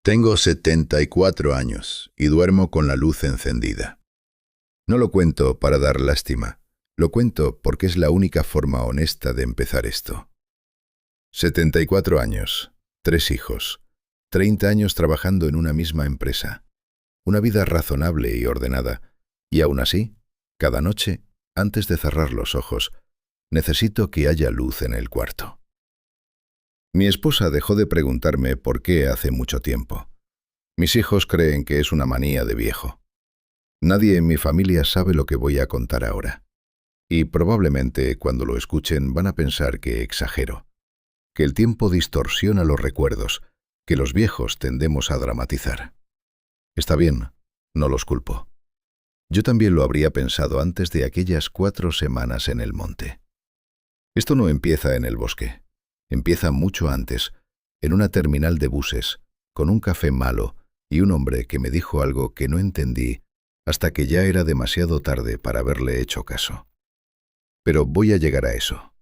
Tengo 74 años y duermo con la luz encendida. No lo cuento para dar lástima, lo cuento porque es la única forma honesta de empezar esto. 74 años, 3 hijos, 30 años trabajando en una misma empresa, una vida razonable y ordenada, y aún así, cada noche, antes de cerrar los ojos, necesito que haya luz en el cuarto. Mi esposa dejó de preguntarme por qué hace mucho tiempo. Mis hijos creen que es una manía de viejo. Nadie en mi familia sabe lo que voy a contar ahora. Y probablemente cuando lo escuchen van a pensar que exagero, que el tiempo distorsiona los recuerdos, que los viejos tendemos a dramatizar. Está bien, no los culpo. Yo también lo habría pensado antes de aquellas 4 semanas en el monte. Esto no empieza en el bosque. Empieza mucho antes, en una terminal de buses, con un café malo y un hombre que me dijo algo que no entendí hasta que ya era demasiado tarde para haberle hecho caso. Pero voy a llegar a eso.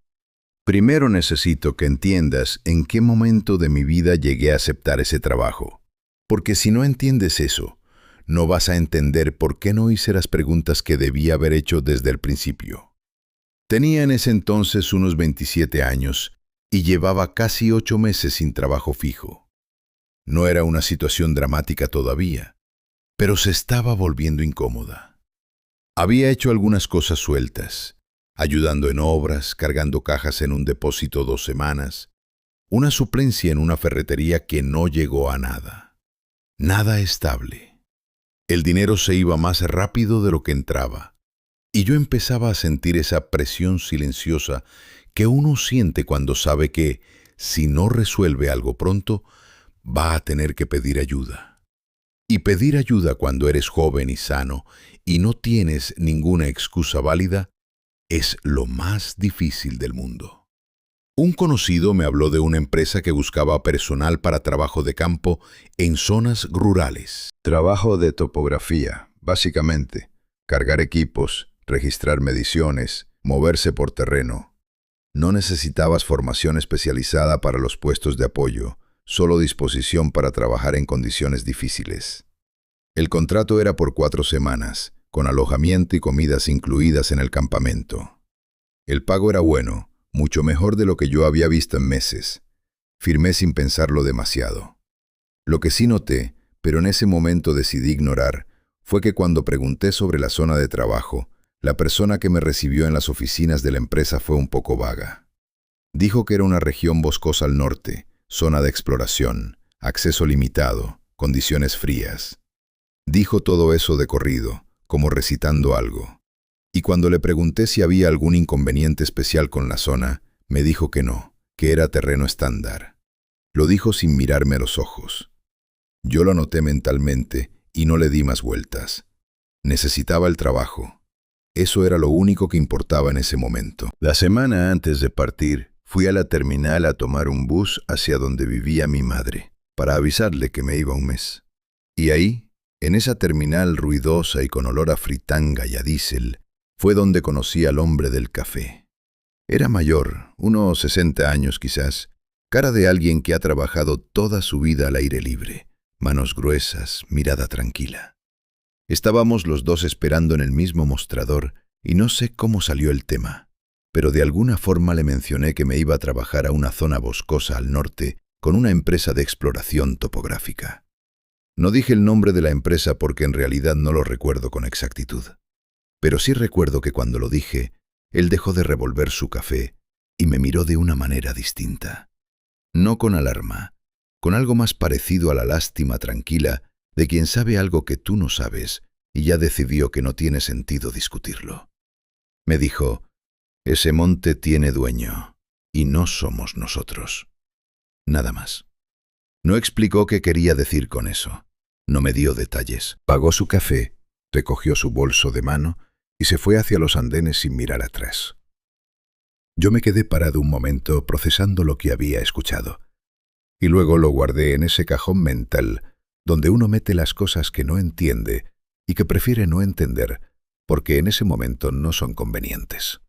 Primero necesito que entiendas en qué momento de mi vida llegué a aceptar ese trabajo. Porque si no entiendes eso, no vas a entender por qué no hice las preguntas que debía haber hecho desde el principio. Tenía en ese entonces unos 27 años y llevaba casi 8 meses sin trabajo fijo. No era una situación dramática todavía, pero se estaba volviendo incómoda. Había hecho algunas cosas sueltas, ayudando en obras, cargando cajas en un depósito 2 semanas, una suplencia en una ferretería que no llegó a nada. Nada estable. El dinero se iba más rápido de lo que entraba, y yo empezaba a sentir esa presión silenciosa que uno siente cuando sabe que, si no resuelve algo pronto, va a tener que pedir ayuda. Y pedir ayuda cuando eres joven y sano y no tienes ninguna excusa válida es lo más difícil del mundo. Un conocido me habló de una empresa que buscaba personal para trabajo de campo en zonas rurales. Trabajo de topografía, básicamente. Cargar equipos, registrar mediciones, moverse por terreno. No necesitabas formación especializada para los puestos de apoyo, solo disposición para trabajar en condiciones difíciles. El contrato era por 4 semanas, con alojamiento y comidas incluidas en el campamento. El pago era bueno, mucho mejor de lo que yo había visto en meses. Firmé sin pensarlo demasiado. Lo que sí noté, pero en ese momento decidí ignorar, fue que cuando pregunté sobre la zona de trabajo, la persona que me recibió en las oficinas de la empresa fue un poco vaga. Dijo que era una región boscosa al norte, zona de exploración, acceso limitado, condiciones frías. Dijo todo eso de corrido, como recitando algo. Y cuando le pregunté si había algún inconveniente especial con la zona, me dijo que no, que era terreno estándar. Lo dijo sin mirarme a los ojos. Yo lo anoté mentalmente y no le di más vueltas. Necesitaba el trabajo. Eso era lo único que importaba en ese momento. La semana antes de partir, fui a la terminal a tomar un bus hacia donde vivía mi madre, para avisarle que me iba un mes. Y ahí, en esa terminal ruidosa y con olor a fritanga y a diésel, fue donde conocí al hombre del café. Era mayor, unos 60 años quizás, cara de alguien que ha trabajado toda su vida al aire libre, manos gruesas, mirada tranquila. Estábamos los dos esperando en el mismo mostrador y no sé cómo salió el tema, pero de alguna forma le mencioné que me iba a trabajar a una zona boscosa al norte con una empresa de exploración topográfica. No dije el nombre de la empresa porque en realidad no lo recuerdo con exactitud, pero sí recuerdo que cuando lo dije, él dejó de revolver su café y me miró de una manera distinta. No con alarma, con algo más parecido a la lástima tranquila de quien sabe algo que tú no sabes y ya decidió que no tiene sentido discutirlo. Me dijo, ese monte tiene dueño y no somos nosotros. Nada más. No explicó qué quería decir con eso. No me dio detalles. Pagó su café, recogió su bolso de mano y se fue hacia los andenes sin mirar atrás. Yo me quedé parado un momento procesando lo que había escuchado y luego lo guardé en ese cajón mental donde uno mete las cosas que no entiende y que prefiere no entender, porque en ese momento no son convenientes.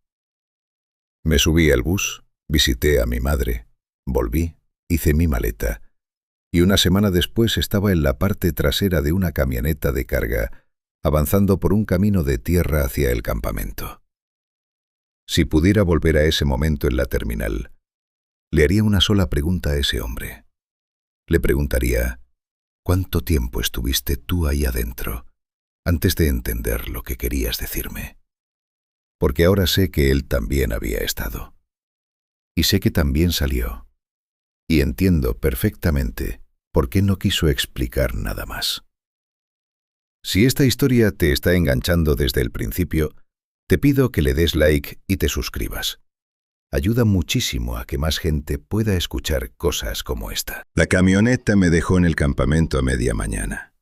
Me subí al bus, visité a mi madre, volví, hice mi maleta y una semana después estaba en la parte trasera de una camioneta de carga, avanzando por un camino de tierra hacia el campamento. Si pudiera volver a ese momento en la terminal, le haría una sola pregunta a ese hombre. Le preguntaría, ¿cuánto tiempo estuviste tú ahí adentro antes de entender lo que querías decirme? Porque ahora sé que él también había estado. Y sé que también salió. Y entiendo perfectamente por qué no quiso explicar nada más. Si esta historia te está enganchando desde el principio, te pido que le des like y te suscribas. Ayuda muchísimo a que más gente pueda escuchar cosas como esta. La camioneta me dejó en el campamento a media mañana.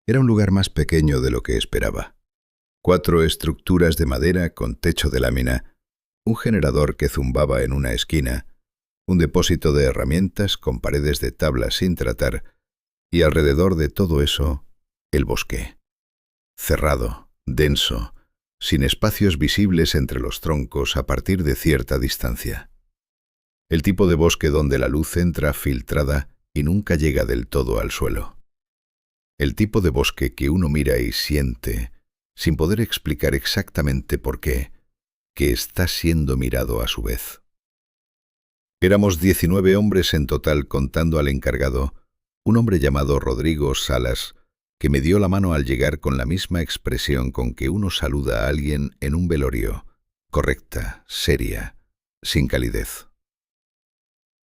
Era un lugar más pequeño de lo que esperaba. 4 estructuras de madera con techo de lámina, un generador que zumbaba en una esquina, un depósito de herramientas con paredes de tablas sin tratar, y alrededor de todo eso, el bosque. Cerrado, denso, sin espacios visibles entre los troncos a partir de cierta distancia. El tipo de bosque donde la luz entra filtrada y nunca llega del todo al suelo. El tipo de bosque que uno mira y siente, sin poder explicar exactamente por qué, que está siendo mirado a su vez. Éramos 19 hombres en total contando al encargado, un hombre llamado Rodrigo Salas, que me dio la mano al llegar con la misma expresión con que uno saluda a alguien en un velorio, correcta, seria, sin calidez.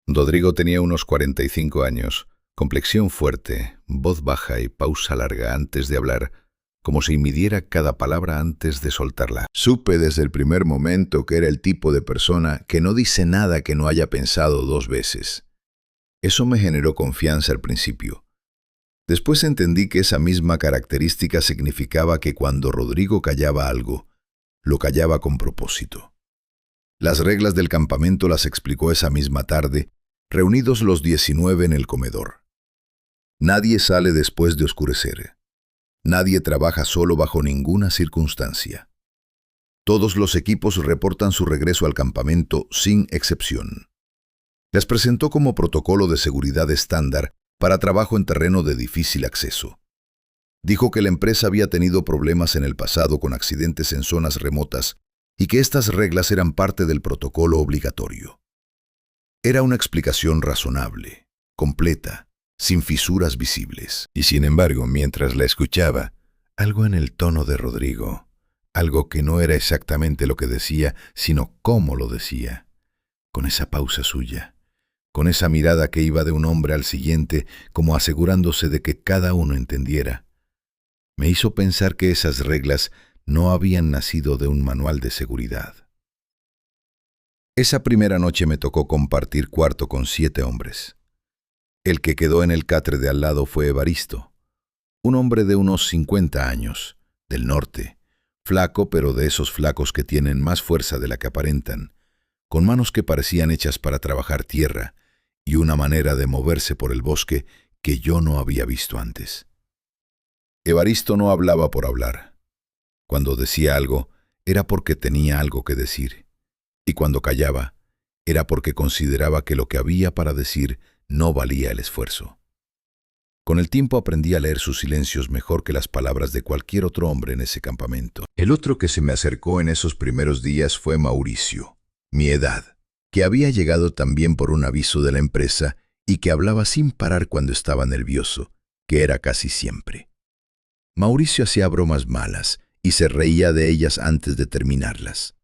Rodrigo tenía unos 45 años, complexión fuerte, voz baja y pausa larga antes de hablar, como si midiera cada palabra antes de soltarla. Supe desde el primer momento que era el tipo de persona que no dice nada que no haya pensado 2 veces. Eso me generó confianza al principio. Después entendí que esa misma característica significaba que cuando Rodrigo callaba algo, lo callaba con propósito. Las reglas del campamento las explicó esa misma tarde, reunidos los 19 en el comedor. Nadie sale después de oscurecer. Nadie trabaja solo bajo ninguna circunstancia. Todos los equipos reportan su regreso al campamento sin excepción. Les presentó como protocolo de seguridad estándar para trabajo en terreno de difícil acceso. Dijo que la empresa había tenido problemas en el pasado con accidentes en zonas remotas y que estas reglas eran parte del protocolo obligatorio. Era una explicación razonable, completa, sin fisuras visibles. Y sin embargo, mientras la escuchaba, algo en el tono de Rodrigo, algo que no era exactamente lo que decía, sino cómo lo decía, con esa pausa suya, con esa mirada que iba de un hombre al siguiente, como asegurándose de que cada uno entendiera, me hizo pensar que esas reglas no habían nacido de un manual de seguridad. Esa primera noche me tocó compartir cuarto con 7 hombres. El que quedó en el catre de al lado fue Evaristo, un hombre de unos 50 años, del norte, flaco pero de esos flacos que tienen más fuerza de la que aparentan, con manos que parecían hechas para trabajar tierra y una manera de moverse por el bosque que yo no había visto antes. Evaristo no hablaba por hablar. Cuando decía algo, era porque tenía algo que decir, y cuando callaba, era porque consideraba que lo que había para decir no valía el esfuerzo. Con el tiempo aprendí a leer sus silencios mejor que las palabras de cualquier otro hombre en ese campamento. El otro que se me acercó en esos primeros días fue Mauricio, mi edad, que había llegado también por un aviso de la empresa y que hablaba sin parar cuando estaba nervioso, que era casi siempre. Mauricio hacía bromas malas y se reía de ellas antes de terminarlas.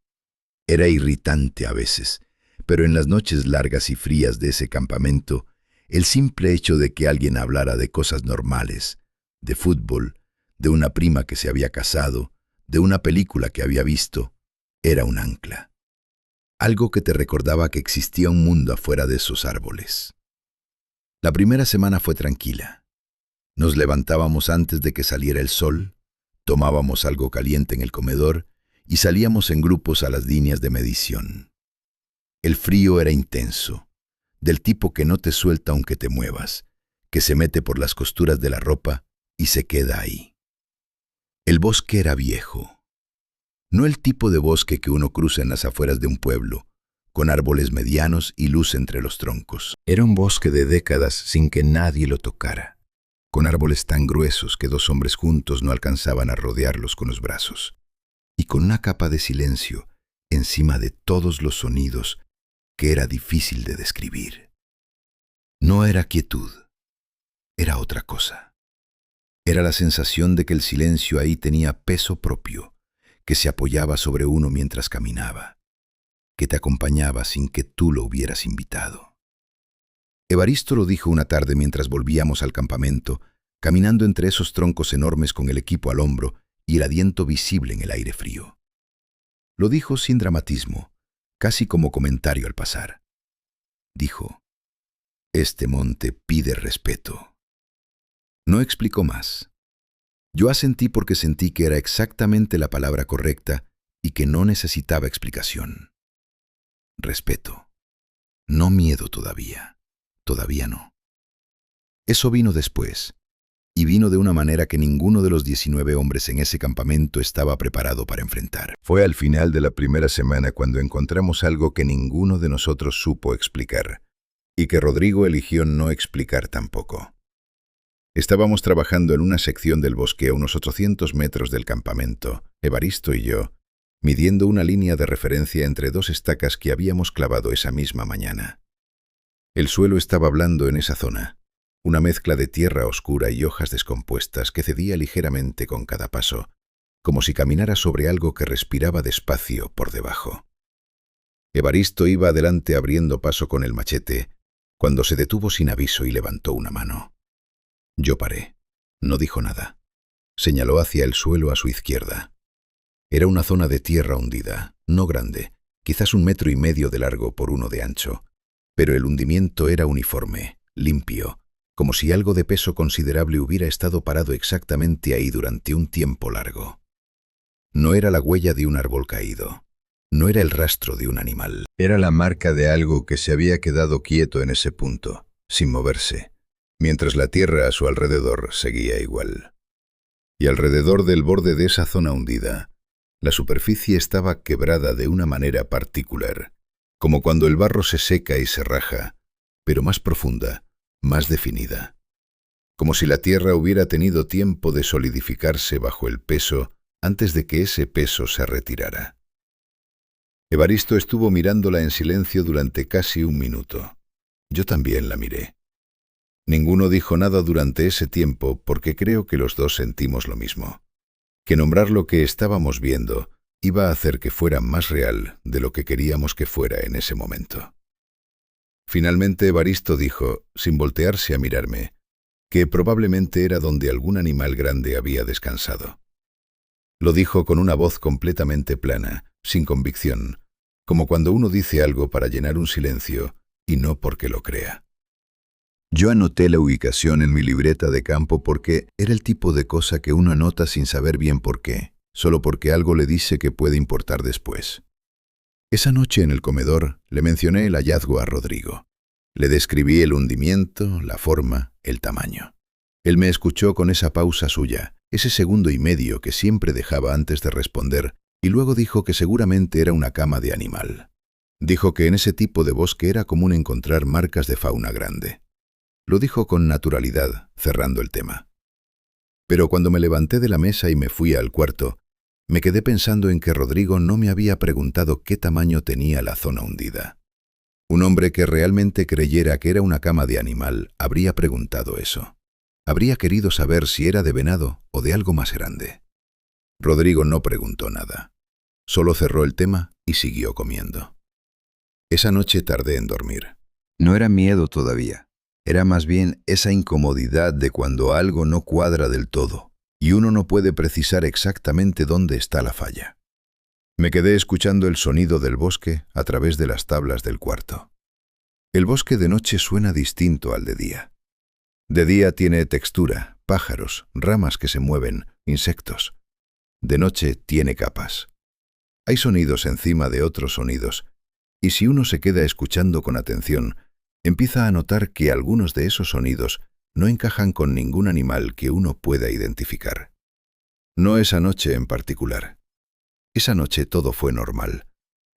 Era irritante a veces, pero en las noches largas y frías de ese campamento, el simple hecho de que alguien hablara de cosas normales, de fútbol, de una prima que se había casado, de una película que había visto, era un ancla. Algo que te recordaba que existía un mundo afuera de esos árboles. La primera semana fue tranquila. Nos levantábamos antes de que saliera el sol, tomábamos algo caliente en el comedor y salíamos en grupos a las líneas de medición. El frío era intenso, del tipo que no te suelta aunque te muevas, que se mete por las costuras de la ropa y se queda ahí. El bosque era viejo. No el tipo de bosque que uno cruza en las afueras de un pueblo, con árboles medianos y luz entre los troncos. Era un bosque de décadas sin que nadie lo tocara, con árboles tan gruesos que dos hombres juntos no alcanzaban a rodearlos con los brazos, y con una capa de silencio encima de todos los sonidos que era difícil de describir. No era quietud, era otra cosa. Era la sensación de que el silencio ahí tenía peso propio, que se apoyaba sobre uno mientras caminaba, que te acompañaba sin que tú lo hubieras invitado. Evaristo lo dijo una tarde mientras volvíamos al campamento, caminando entre esos troncos enormes con el equipo al hombro y el aliento visible en el aire frío. Lo dijo sin dramatismo, casi como comentario al pasar. Dijo: «Este monte pide respeto». No explicó más. Yo asentí porque sentí que era exactamente la palabra correcta y que no necesitaba explicación. Respeto. No miedo todavía. Todavía no. Eso vino después, y vino de una manera que ninguno de los 19 hombres en ese campamento estaba preparado para enfrentar. Fue al final de la primera semana cuando encontramos algo que ninguno de nosotros supo explicar, y que Rodrigo eligió no explicar tampoco. Estábamos trabajando en una sección del bosque a unos 800 metros del campamento, Evaristo y yo, midiendo una línea de referencia entre dos estacas que habíamos clavado esa misma mañana. El suelo estaba blando en esa zona, una mezcla de tierra oscura y hojas descompuestas que cedía ligeramente con cada paso, como si caminara sobre algo que respiraba despacio por debajo. Evaristo iba adelante abriendo paso con el machete, cuando se detuvo sin aviso y levantó una mano. Yo paré. No dijo nada. Señaló hacia el suelo a su izquierda. Era una zona de tierra hundida, no grande, quizás 1,5 metros de largo por 1 de ancho, pero el hundimiento era uniforme, limpio, como si algo de peso considerable hubiera estado parado exactamente ahí durante un tiempo largo. No era la huella de un árbol caído. No era el rastro de un animal. Era la marca de algo que se había quedado quieto en ese punto, sin moverse, mientras la tierra a su alrededor seguía igual. Y alrededor del borde de esa zona hundida, la superficie estaba quebrada de una manera particular, como cuando el barro se seca y se raja, pero más profunda, más definida. Como si la tierra hubiera tenido tiempo de solidificarse bajo el peso antes de que ese peso se retirara. Evaristo estuvo mirándola en silencio durante casi 1 minuto. Yo también la miré. Ninguno dijo nada durante ese tiempo porque creo que los dos sentimos lo mismo, que nombrar lo que estábamos viendo iba a hacer que fuera más real de lo que queríamos que fuera en ese momento. Finalmente Evaristo dijo, sin voltearse a mirarme, que probablemente era donde algún animal grande había descansado. Lo dijo con una voz completamente plana, sin convicción, como cuando uno dice algo para llenar un silencio y no porque lo crea. Yo anoté la ubicación en mi libreta de campo porque era el tipo de cosa que uno anota sin saber bien por qué, solo porque algo le dice que puede importar después. Esa noche en el comedor le mencioné el hallazgo a Rodrigo. Le describí el hundimiento, la forma, el tamaño. Él me escuchó con esa pausa suya, ese 1,5 segundos que siempre dejaba antes de responder, y luego dijo que seguramente era una cama de animal. Dijo que en ese tipo de bosque era común encontrar marcas de fauna grande. Lo dijo con naturalidad, cerrando el tema. Pero cuando me levanté de la mesa y me fui al cuarto, me quedé pensando en que Rodrigo no me había preguntado qué tamaño tenía la zona hundida. Un hombre que realmente creyera que era una cama de animal habría preguntado eso. Habría querido saber si era de venado o de algo más grande. Rodrigo no preguntó nada. Solo cerró el tema y siguió comiendo. Esa noche tardé en dormir. No era miedo todavía. Era más bien esa incomodidad de cuando algo no cuadra del todo y uno no puede precisar exactamente dónde está la falla. Me quedé escuchando el sonido del bosque a través de las tablas del cuarto. El bosque de noche suena distinto al de día. De día tiene textura, pájaros, ramas que se mueven, insectos. De noche tiene capas. Hay sonidos encima de otros sonidos, y si uno se queda escuchando con atención, empieza a notar que algunos de esos sonidos no encajan con ningún animal que uno pueda identificar. No esa noche en particular. Esa noche todo fue normal.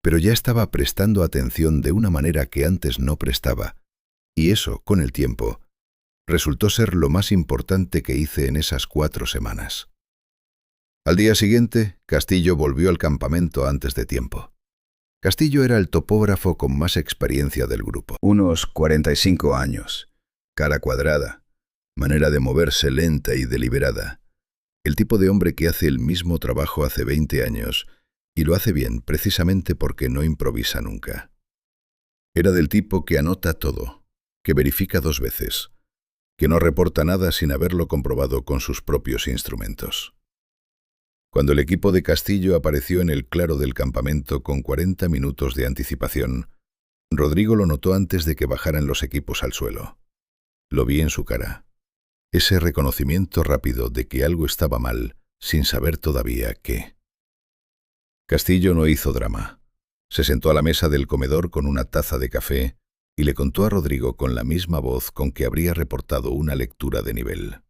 pero ya estaba prestando atención de una manera que antes no prestaba, y eso, con el tiempo, resultó ser lo más importante que hice en esas 4 semanas. Al día siguiente, Castillo volvió al campamento antes de tiempo. Castillo era el topógrafo con más experiencia del grupo. Unos 45 años, cara cuadrada, manera de moverse lenta y deliberada. El tipo de hombre que hace el mismo trabajo hace 20 años y lo hace bien precisamente porque no improvisa nunca. Era del tipo que anota todo, que verifica 2 veces, que no reporta nada sin haberlo comprobado con sus propios instrumentos. Cuando el equipo de Castillo apareció en el claro del campamento con 40 minutos de anticipación, Rodrigo lo notó antes de que bajaran los equipos al suelo. Lo vi en su cara. Ese reconocimiento rápido de que algo estaba mal, sin saber todavía qué. Castillo no hizo drama. Se sentó a la mesa del comedor con una taza de café y le contó a Rodrigo con la misma voz con que habría reportado una lectura de nivel.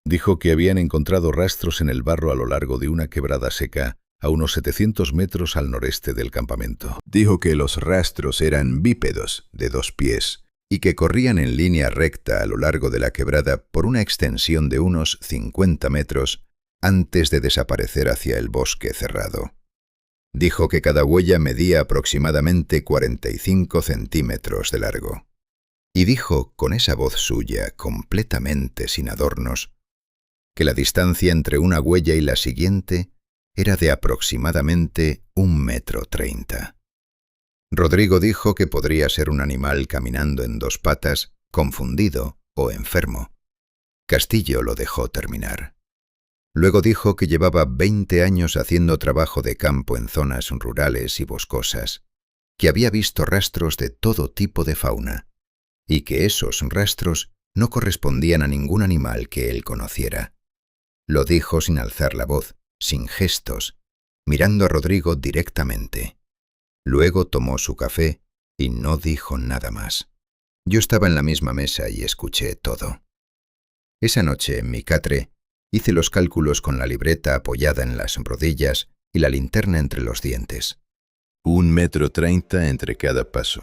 Dijo que habían encontrado rastros en el barro a lo largo de una quebrada seca a unos 700 metros al noreste del campamento. Dijo que los rastros eran bípedos, de 2 pies, y que corrían en línea recta a lo largo de la quebrada por una extensión de unos 50 metros antes de desaparecer hacia el bosque cerrado. Dijo que cada huella medía aproximadamente 45 centímetros de largo. Y dijo, con esa voz suya, completamente sin adornos, que la distancia entre una huella y la siguiente era de aproximadamente 1,30 m. Rodrigo dijo que podría ser un animal caminando en 2 patas, confundido o enfermo. Castillo lo dejó terminar. Luego dijo que llevaba 20 años haciendo trabajo de campo en zonas rurales y boscosas, que había visto rastros de todo tipo de fauna, y que esos rastros no correspondían a ningún animal que él conociera. Lo dijo sin alzar la voz, sin gestos, mirando a Rodrigo directamente. Luego tomó su café y no dijo nada más. Yo estaba en la misma mesa y escuché todo. Esa noche, en mi catre, hice los cálculos con la libreta apoyada en las rodillas y la linterna entre los dientes. 1,30 m entre cada paso.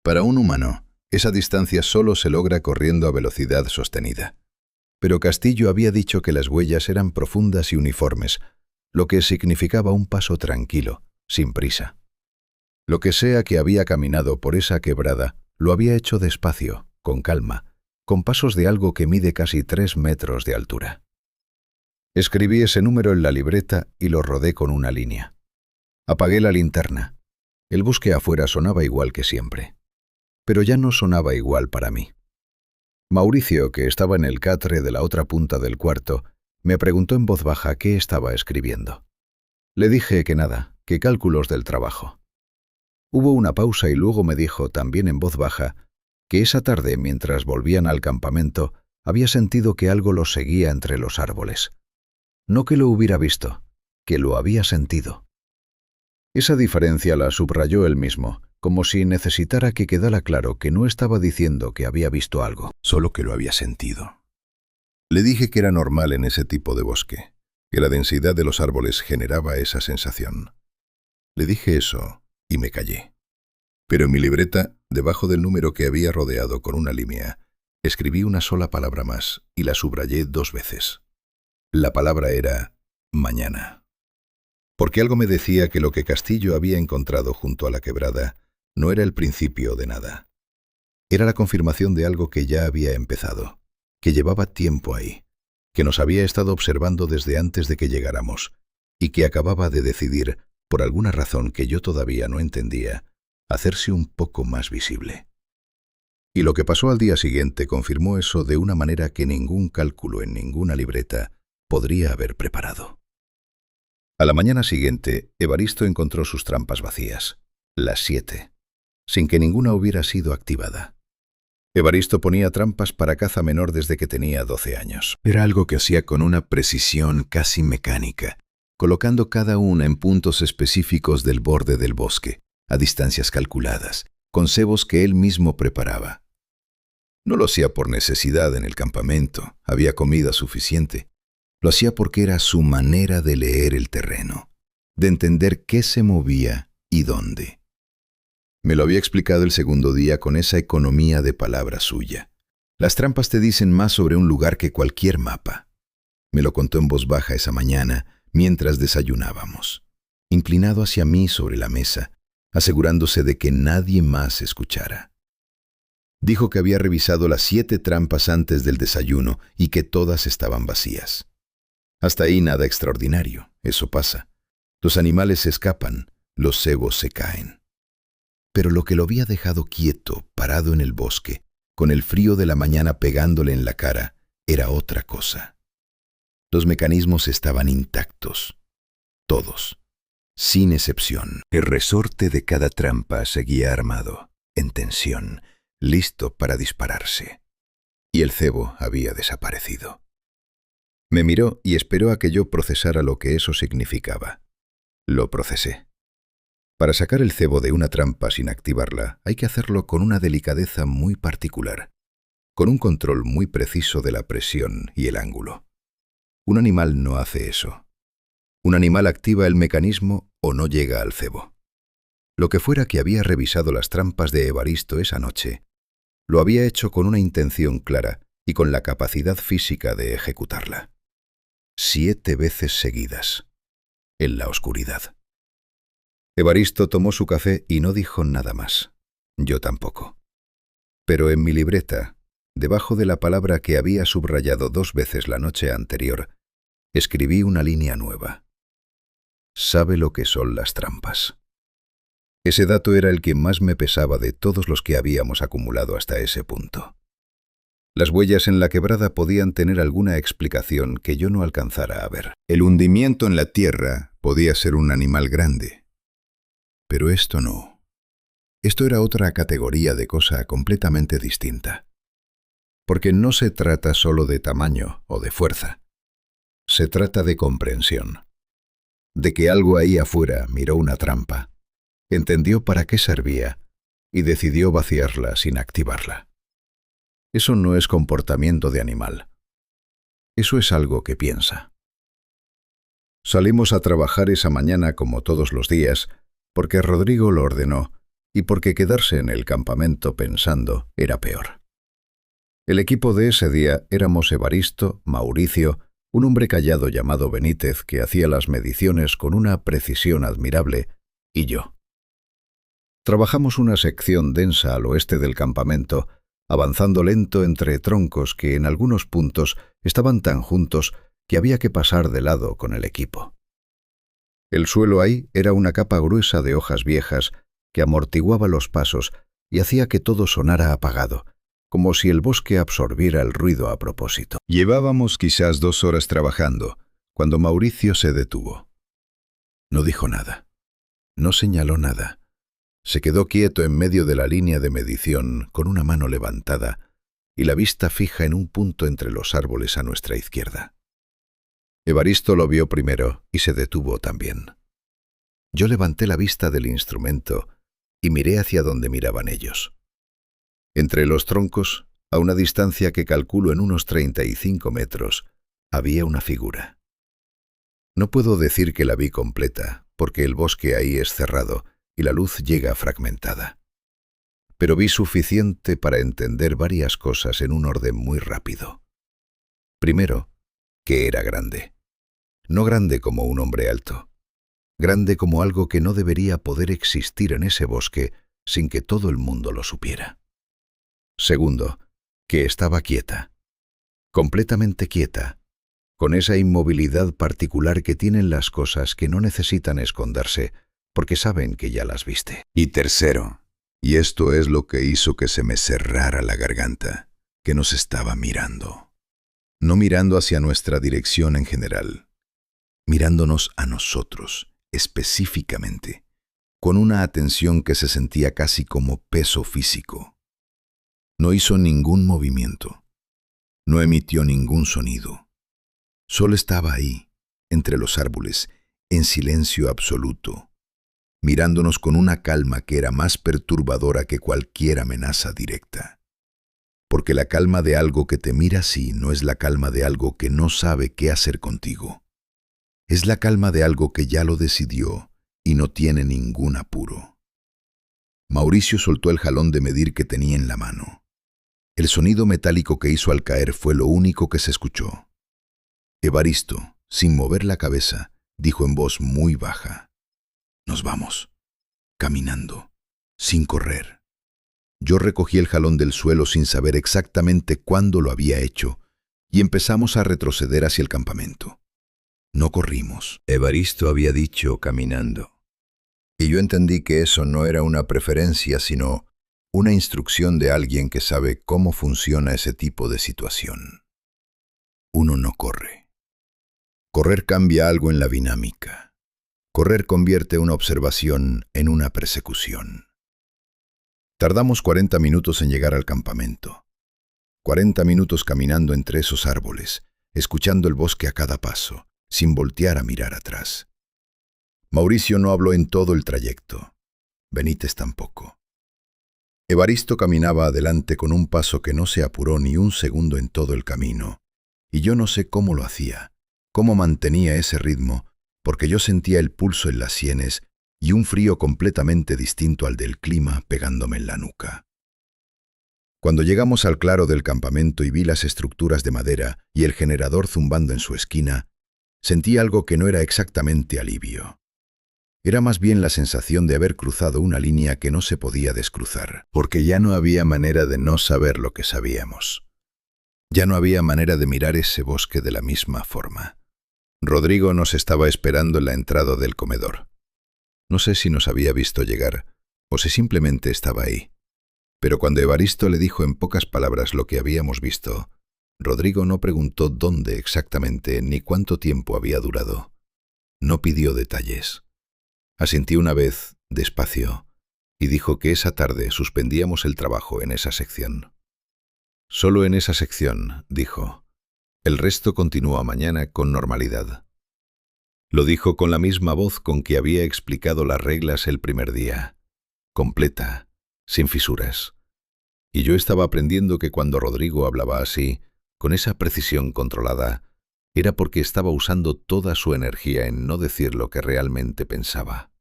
Para un humano, esa distancia solo se logra corriendo a velocidad sostenida. Pero Castillo había dicho que las huellas eran profundas y uniformes, lo que significaba un paso tranquilo, sin prisa. Lo que sea que había caminado por esa quebrada, lo había hecho despacio, con calma, con pasos de algo que mide casi 3 metros de altura. Escribí ese número en la libreta y lo rodé con una línea. Apagué la linterna. El bosque afuera sonaba igual que siempre. Pero ya no sonaba igual para mí. Mauricio, que estaba en el catre de la otra punta del cuarto, me preguntó en voz baja qué estaba escribiendo. Le dije que nada, que cálculos del trabajo. Hubo una pausa y luego me dijo, también en voz baja, que esa tarde, mientras volvían al campamento, había sentido que algo los seguía entre los árboles. No que lo hubiera visto, que lo había sentido. Esa diferencia la subrayó él mismo, como si necesitara que quedara claro que no estaba diciendo que había visto algo, solo que lo había sentido. Le dije que era normal en ese tipo de bosque, que la densidad de los árboles generaba esa sensación. Le dije eso y me callé. Pero en mi libreta, debajo del número que había rodeado con una línea, escribí una sola palabra más y la subrayé 2 veces. La palabra era mañana. Porque algo me decía que lo que Castillo había encontrado junto a la quebrada no era el principio de nada. Era la confirmación de algo que ya había empezado, que llevaba tiempo ahí, que nos había estado observando desde antes de que llegáramos y que acababa de decidir, por alguna razón que yo todavía no entendía, hacerse un poco más visible. Y lo que pasó al día siguiente confirmó eso de una manera que ningún cálculo en ninguna libreta podría haber preparado. A la mañana siguiente, Evaristo encontró sus trampas vacías, las 7, sin que ninguna hubiera sido activada. Evaristo ponía trampas para caza menor desde que tenía 12 años. Era algo que hacía con una precisión casi mecánica, colocando cada una en puntos específicos del borde del bosque, a distancias calculadas, con cebos que él mismo preparaba. No lo hacía por necesidad en el campamento, había comida suficiente. Lo hacía porque era su manera de leer el terreno, de entender qué se movía y dónde. Me lo había explicado el segundo día con esa economía de palabra suya. Las trampas te dicen más sobre un lugar que cualquier mapa. Me lo contó en voz baja esa mañana mientras desayunábamos, inclinado hacia mí sobre la mesa, asegurándose de que nadie más escuchara. Dijo que había revisado las 7 trampas antes del desayuno y que todas estaban vacías. Hasta ahí nada extraordinario, eso pasa. Los animales se escapan, los cebos se caen. Pero lo que lo había dejado quieto, parado en el bosque, con el frío de la mañana pegándole en la cara, era otra cosa. Los mecanismos estaban intactos, todos, sin excepción. El resorte de cada trampa seguía armado, en tensión, listo para dispararse. Y el cebo había desaparecido. Me miró y esperó a que yo procesara lo que eso significaba. Lo procesé. Para sacar el cebo de una trampa sin activarla, hay que hacerlo con una delicadeza muy particular, con un control muy preciso de la presión y el ángulo. Un animal no hace eso. Un animal activa el mecanismo o no llega al cebo. Lo que fuera que había revisado las trampas de Evaristo esa noche, lo había hecho con una intención clara y con la capacidad física de ejecutarla. 7 veces seguidas, en la oscuridad. Evaristo tomó su café y no dijo nada más. Yo tampoco. Pero en mi libreta, debajo de la palabra que había subrayado 2 veces la noche anterior, escribí una línea nueva. Sabe lo que son las trampas. Ese dato era el que más me pesaba de todos los que habíamos acumulado hasta ese punto. Las huellas en la quebrada podían tener alguna explicación que yo no alcanzara a ver. El hundimiento en la tierra podía ser un animal grande. Pero esto no. Esto era otra categoría de cosa completamente distinta. Porque no se trata solo de tamaño o de fuerza. Se trata de comprensión. De que algo ahí afuera miró una trampa, entendió para qué servía y decidió vaciarla sin activarla. Eso no es comportamiento de animal. Eso es algo que piensa. Salimos a trabajar esa mañana como todos los días, porque Rodrigo lo ordenó y porque quedarse en el campamento pensando era peor. El equipo de ese día éramos Evaristo, Mauricio, un hombre callado llamado Benítez que hacía las mediciones con una precisión admirable, y yo. Trabajamos una sección densa al oeste del campamento, avanzando lento entre troncos que en algunos puntos estaban tan juntos que había que pasar de lado con el equipo. El suelo ahí era una capa gruesa de hojas viejas que amortiguaba los pasos y hacía que todo sonara apagado, como si el bosque absorbiera el ruido a propósito. Llevábamos quizás 2 horas trabajando, cuando Mauricio se detuvo. No dijo nada. No señaló nada. Se quedó quieto en medio de la línea de medición, con una mano levantada y la vista fija en un punto entre los árboles a nuestra izquierda. Evaristo lo vio primero y se detuvo también. Yo levanté la vista del instrumento y miré hacia donde miraban ellos. Entre los troncos, a una distancia que calculo en unos 35 metros, había una figura. No puedo decir que la vi completa, porque el bosque ahí es cerrado y la luz llega fragmentada. Pero vi suficiente para entender varias cosas en un orden muy rápido. Primero, que era grande. No grande como un hombre alto. Grande como algo que no debería poder existir en ese bosque sin que todo el mundo lo supiera. Segundo, que estaba quieta. Completamente quieta, con esa inmovilidad particular que tienen las cosas que no necesitan esconderse porque saben que ya las viste. Y tercero, y esto es lo que hizo que se me cerrara la garganta, que nos estaba mirando. No mirando hacia nuestra dirección en general, mirándonos a nosotros, específicamente, con una atención que se sentía casi como peso físico. No hizo ningún movimiento, no emitió ningún sonido. Solo estaba ahí, entre los árboles, en silencio absoluto, mirándonos con una calma que era más perturbadora que cualquier amenaza directa. Porque la calma de algo que te mira así no es la calma de algo que no sabe qué hacer contigo. Es la calma de algo que ya lo decidió y no tiene ningún apuro. Mauricio soltó el jalón de medir que tenía en la mano. El sonido metálico que hizo al caer fue lo único que se escuchó. Evaristo, sin mover la cabeza, dijo en voz muy baja: «Nos vamos, caminando, sin correr». Yo recogí el jalón del suelo sin saber exactamente cuándo lo había hecho y empezamos a retroceder hacia el campamento. No corrimos. Evaristo había dicho caminando. Y yo entendí que eso no era una preferencia, sino una instrucción de alguien que sabe cómo funciona ese tipo de situación. Uno no corre. Correr cambia algo en la dinámica. Correr convierte una observación en una persecución. Tardamos 40 minutos en llegar al campamento. 40 minutos caminando entre esos árboles, escuchando el bosque a cada paso, sin voltear a mirar atrás. Mauricio no habló en todo el trayecto. Benítez tampoco. Evaristo caminaba adelante con un paso que no se apuró ni un segundo en todo el camino, y yo no sé cómo lo hacía, cómo mantenía ese ritmo, porque yo sentía el pulso en las sienes y un frío completamente distinto al del clima pegándome en la nuca. Cuando llegamos al claro del campamento y vi las estructuras de madera y el generador zumbando en su esquina, sentí algo que no era exactamente alivio. Era más bien la sensación de haber cruzado una línea que no se podía descruzar, porque ya no había manera de no saber lo que sabíamos. Ya no había manera de mirar ese bosque de la misma forma. Rodrigo nos estaba esperando en la entrada del comedor. No sé si nos había visto llegar o si simplemente estaba ahí. Pero cuando Evaristo le dijo en pocas palabras lo que habíamos visto, Rodrigo no preguntó dónde exactamente ni cuánto tiempo había durado. No pidió detalles. Asintió una vez, despacio, y dijo que esa tarde suspendíamos el trabajo en esa sección. Solo en esa sección, dijo. El resto continúa mañana con normalidad. Lo dijo con la misma voz con que había explicado las reglas el primer día, completa, sin fisuras. Y yo estaba aprendiendo que cuando Rodrigo hablaba así, con esa precisión controlada, era porque estaba usando toda su energía en no decir lo que realmente pensaba.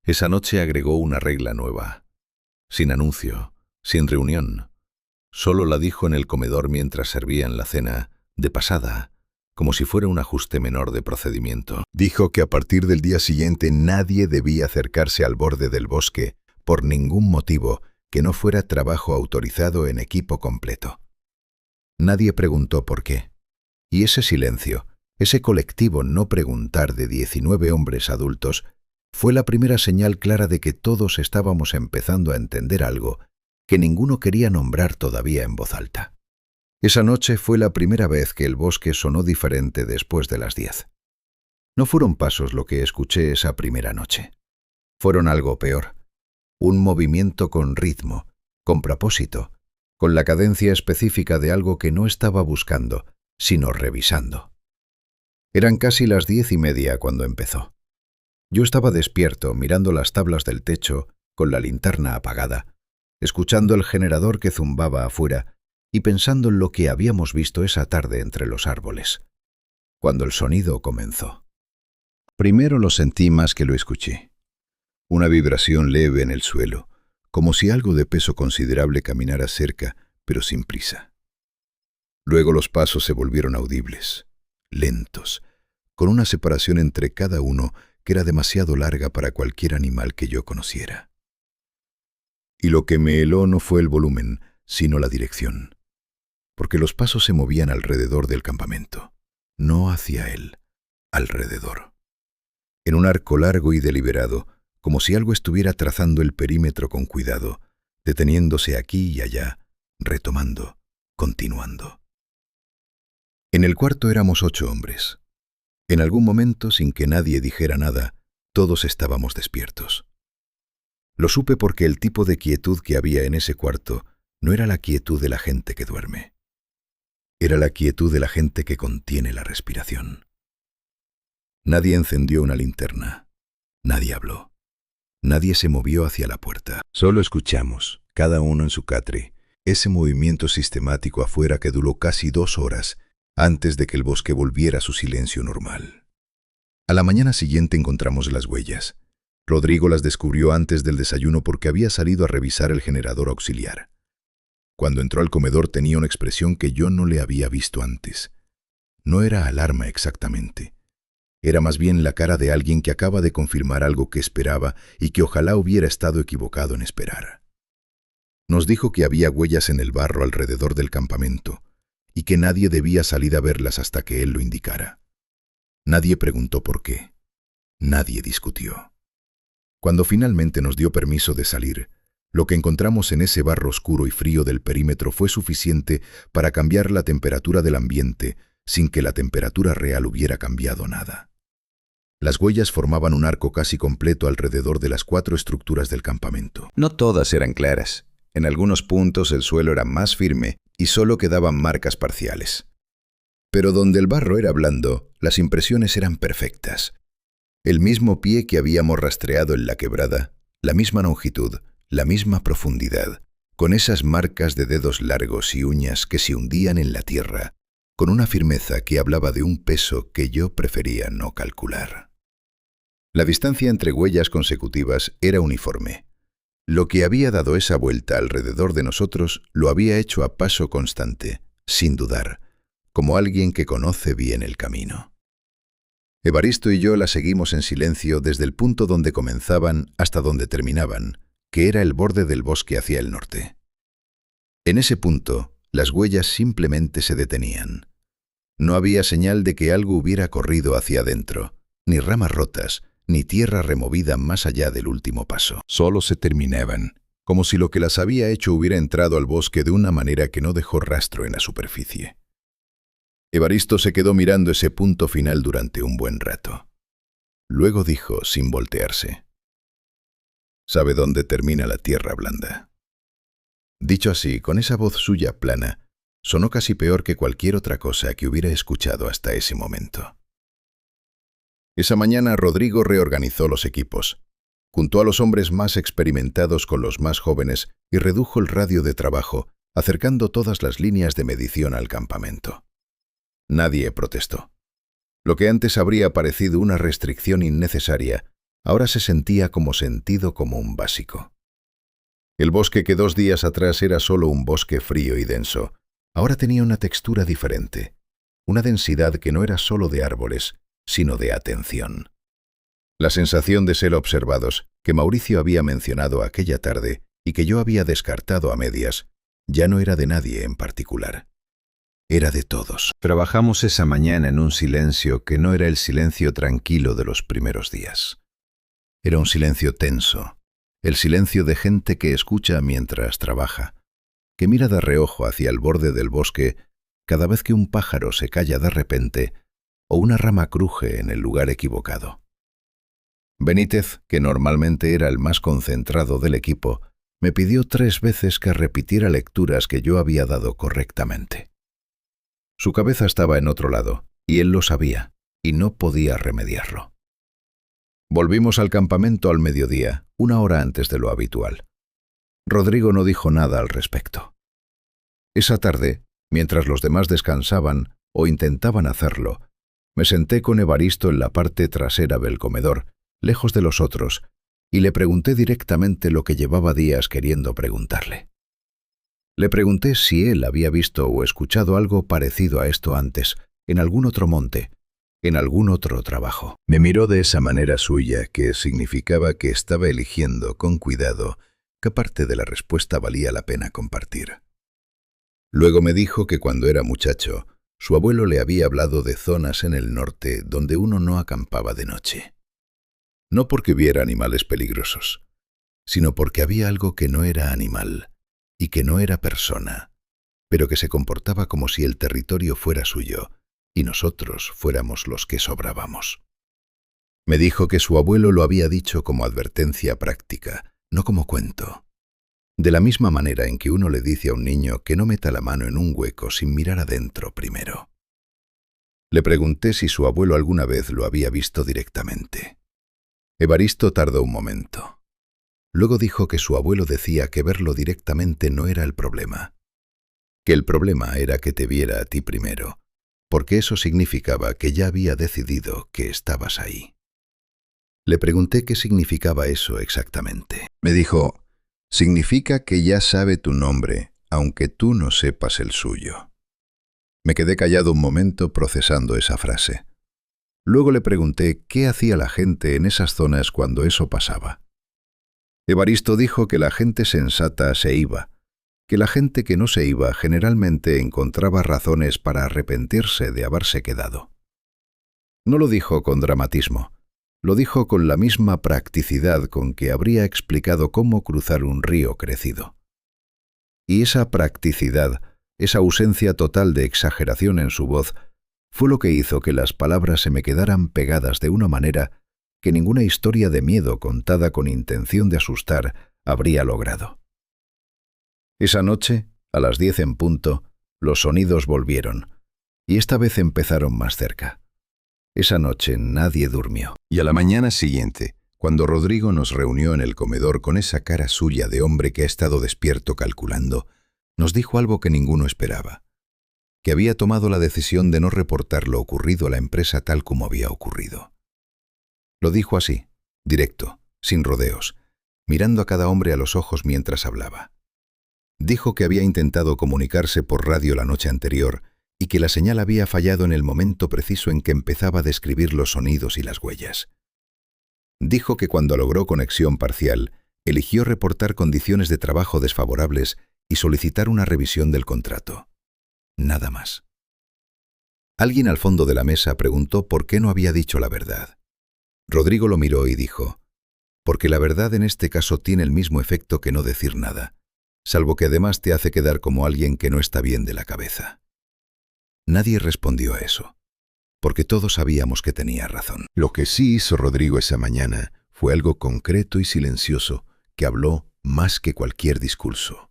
Esa noche agregó una regla nueva, sin anuncio, sin reunión. Solo la dijo en el comedor mientras servían la cena, de pasada, como si fuera un ajuste menor de procedimiento. Dijo que a partir del día siguiente nadie debía acercarse al borde del bosque por ningún motivo que no fuera trabajo autorizado en equipo completo. Nadie preguntó por qué. Y ese silencio, ese colectivo no preguntar de 19 hombres adultos, fue la primera señal clara de que todos estábamos empezando a entender algo que ninguno quería nombrar todavía en voz alta. Esa noche fue la primera vez que el bosque sonó diferente después de las 10. No fueron pasos lo que escuché esa primera noche. Fueron algo peor. Un movimiento con ritmo, con propósito, con la cadencia específica de algo que no estaba buscando, sino revisando. Eran casi las 10:30 cuando empezó. Yo estaba despierto, mirando las tablas del techo, con la linterna apagada, escuchando el generador que zumbaba afuera, y pensando en lo que habíamos visto esa tarde entre los árboles, cuando el sonido comenzó. Primero lo sentí más que lo escuché. Una vibración leve en el suelo, como si algo de peso considerable caminara cerca, pero sin prisa. Luego los pasos se volvieron audibles, lentos, con una separación entre cada uno que era demasiado larga para cualquier animal que yo conociera. Y lo que me heló no fue el volumen, sino la dirección. Porque los pasos se movían alrededor del campamento, no hacia él, alrededor. En un arco largo y deliberado, como si algo estuviera trazando el perímetro con cuidado, deteniéndose aquí y allá, retomando, continuando. En el cuarto éramos 8 hombres. En algún momento, sin que nadie dijera nada, todos estábamos despiertos. Lo supe porque el tipo de quietud que había en ese cuarto no era la quietud de la gente que duerme. Era la quietud de la gente que contiene la respiración. Nadie encendió una linterna. Nadie habló. Nadie se movió hacia la puerta. Solo escuchamos, cada uno en su catre, ese movimiento sistemático afuera que duró casi 2 horas antes de que el bosque volviera a su silencio normal. A la mañana siguiente encontramos las huellas. Rodrigo las descubrió antes del desayuno porque había salido a revisar el generador auxiliar. Cuando entró al comedor tenía una expresión que yo no le había visto antes. No era alarma exactamente. Era más bien la cara de alguien que acaba de confirmar algo que esperaba y que ojalá hubiera estado equivocado en esperar. Nos dijo que había huellas en el barro alrededor del campamento y que nadie debía salir a verlas hasta que él lo indicara. Nadie preguntó por qué. Nadie discutió. Cuando finalmente nos dio permiso de salir, lo que encontramos en ese barro oscuro y frío del perímetro fue suficiente para cambiar la temperatura del ambiente sin que la temperatura real hubiera cambiado nada. Las huellas formaban un arco casi completo alrededor de las 4 estructuras del campamento. No todas eran claras. En algunos puntos el suelo era más firme y solo quedaban marcas parciales. Pero donde el barro era blando, las impresiones eran perfectas. El mismo pie que habíamos rastreado en la quebrada, la misma longitud, la misma profundidad, con esas marcas de dedos largos y uñas que se hundían en la tierra, con una firmeza que hablaba de un peso que yo prefería no calcular. La distancia entre huellas consecutivas era uniforme. Lo que había dado esa vuelta alrededor de nosotros lo había hecho a paso constante, sin dudar, como alguien que conoce bien el camino. Evaristo y yo la seguimos en silencio desde el punto donde comenzaban hasta donde terminaban, que era el borde del bosque hacia el norte. En ese punto, las huellas simplemente se detenían. No había señal de que algo hubiera corrido hacia adentro, ni ramas rotas, ni tierra removida más allá del último paso. Solo se terminaban, como si lo que las había hecho hubiera entrado al bosque de una manera que no dejó rastro en la superficie. Evaristo se quedó mirando ese punto final durante un buen rato. Luego dijo, sin voltearse: «¿Sabe dónde termina la tierra blanda?». Dicho así, con esa voz suya plana, sonó casi peor que cualquier otra cosa que hubiera escuchado hasta ese momento. Esa mañana Rodrigo reorganizó los equipos, juntó a los hombres más experimentados con los más jóvenes y redujo el radio de trabajo, acercando todas las líneas de medición al campamento. Nadie protestó. Lo que antes habría parecido una restricción innecesaria, ahora se sentía como sentido común básico. El bosque que 2 días atrás era solo un bosque frío y denso, ahora tenía una textura diferente, una densidad que no era solo de árboles, sino de atención. La sensación de ser observados, que Mauricio había mencionado aquella tarde y que yo había descartado a medias, ya no era de nadie en particular. Era de todos. Trabajamos esa mañana en un silencio que no era el silencio tranquilo de los primeros días. Era un silencio tenso, el silencio de gente que escucha mientras trabaja, que mira de reojo hacia el borde del bosque cada vez que un pájaro se calla de repente o una rama cruje en el lugar equivocado. Benítez, que normalmente era el más concentrado del equipo, me pidió 3 veces que repitiera lecturas que yo había dado correctamente. Su cabeza estaba en otro lado, y él lo sabía, y no podía remediarlo. Volvimos al campamento al mediodía, 1 hora antes de lo habitual. Rodrigo no dijo nada al respecto. Esa tarde, mientras los demás descansaban o intentaban hacerlo, me senté con Evaristo en la parte trasera del comedor, lejos de los otros, y le pregunté directamente lo que llevaba días queriendo preguntarle. Le pregunté si él había visto o escuchado algo parecido a esto antes, en algún otro monte, en algún otro trabajo. Me miró de esa manera suya que significaba que estaba eligiendo con cuidado qué parte de la respuesta valía la pena compartir. Luego me dijo que cuando era muchacho, su abuelo le había hablado de zonas en el norte donde uno no acampaba de noche. No porque viera animales peligrosos, sino porque había algo que no era animal y que no era persona, pero que se comportaba como si el territorio fuera suyo y nosotros fuéramos los que sobrábamos. Me dijo que su abuelo lo había dicho como advertencia práctica, no como cuento. De la misma manera en que uno le dice a un niño que no meta la mano en un hueco sin mirar adentro primero. Le pregunté si su abuelo alguna vez lo había visto directamente. Evaristo tardó un momento. Luego dijo que su abuelo decía que verlo directamente no era el problema, que el problema era que te viera a ti primero, porque eso significaba que ya había decidido que estabas ahí. Le pregunté qué significaba eso exactamente. Me dijo, significa que ya sabe tu nombre, aunque tú no sepas el suyo. Me quedé callado un momento procesando esa frase. Luego le pregunté qué hacía la gente en esas zonas cuando eso pasaba. Evaristo dijo que la gente sensata se iba, que la gente que no se iba generalmente encontraba razones para arrepentirse de haberse quedado. No lo dijo con dramatismo, lo dijo con la misma practicidad con que habría explicado cómo cruzar un río crecido. Y esa practicidad, esa ausencia total de exageración en su voz, fue lo que hizo que las palabras se me quedaran pegadas de una manera que ninguna historia de miedo contada con intención de asustar habría logrado. Esa noche, a las 10 en punto, los sonidos volvieron, y esta vez empezaron más cerca. Esa noche nadie durmió. Y a la mañana siguiente, cuando Rodrigo nos reunió en el comedor con esa cara suya de hombre que ha estado despierto calculando, nos dijo algo que ninguno esperaba, que había tomado la decisión de no reportar lo ocurrido a la empresa tal como había ocurrido. Lo dijo así, directo, sin rodeos, mirando a cada hombre a los ojos mientras hablaba. Dijo que había intentado comunicarse por radio la noche anterior y que la señal había fallado en el momento preciso en que empezaba a describir los sonidos y las huellas. Dijo que cuando logró conexión parcial, eligió reportar condiciones de trabajo desfavorables y solicitar una revisión del contrato. Nada más. Alguien al fondo de la mesa preguntó por qué no había dicho la verdad. Rodrigo lo miró y dijo, porque la verdad en este caso tiene el mismo efecto que no decir nada, salvo que además te hace quedar como alguien que no está bien de la cabeza. Nadie respondió a eso, porque todos sabíamos que tenía razón. Lo que sí hizo Rodrigo esa mañana fue algo concreto y silencioso que habló más que cualquier discurso.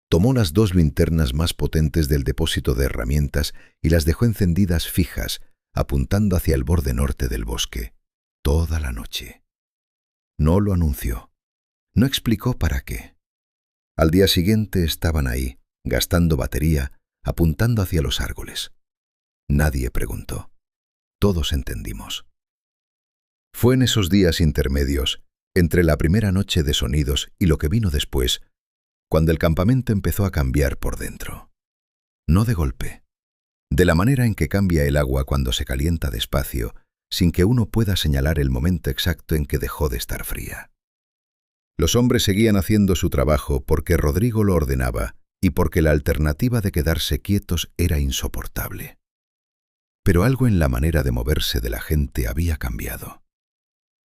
Tomó las 2 linternas más potentes del depósito de herramientas y las dejó encendidas fijas, apuntando hacia el borde norte del bosque, toda la noche. No lo anunció. No explicó para qué. Al día siguiente estaban ahí, gastando batería, apuntando hacia los árboles. Nadie preguntó. Todos entendimos. Fue en esos días intermedios, entre la primera noche de sonidos y lo que vino después, cuando el campamento empezó a cambiar por dentro. No de golpe. De la manera en que cambia el agua cuando se calienta despacio, sin que uno pueda señalar el momento exacto en que dejó de estar fría. Los hombres seguían haciendo su trabajo porque Rodrigo lo ordenaba y porque la alternativa de quedarse quietos era insoportable. Pero algo en la manera de moverse de la gente había cambiado.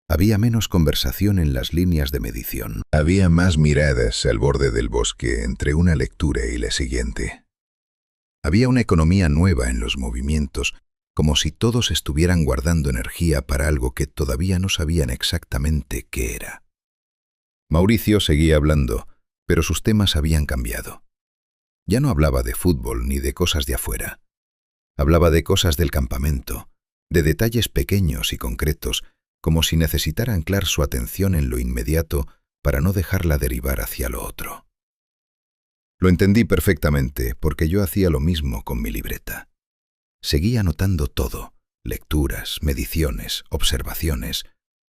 Había menos conversación en las líneas de medición. Había más miradas al borde del bosque entre una lectura y la siguiente. Había una economía nueva en los movimientos, como si todos estuvieran guardando energía para algo que todavía no sabían exactamente qué era. Mauricio seguía hablando, pero sus temas habían cambiado. Ya no hablaba de fútbol ni de cosas de afuera. Hablaba de cosas del campamento, de detalles pequeños y concretos, como si necesitara anclar su atención en lo inmediato para no dejarla derivar hacia lo otro. Lo entendí perfectamente porque yo hacía lo mismo con mi libreta. Seguía anotando todo, lecturas, mediciones, observaciones,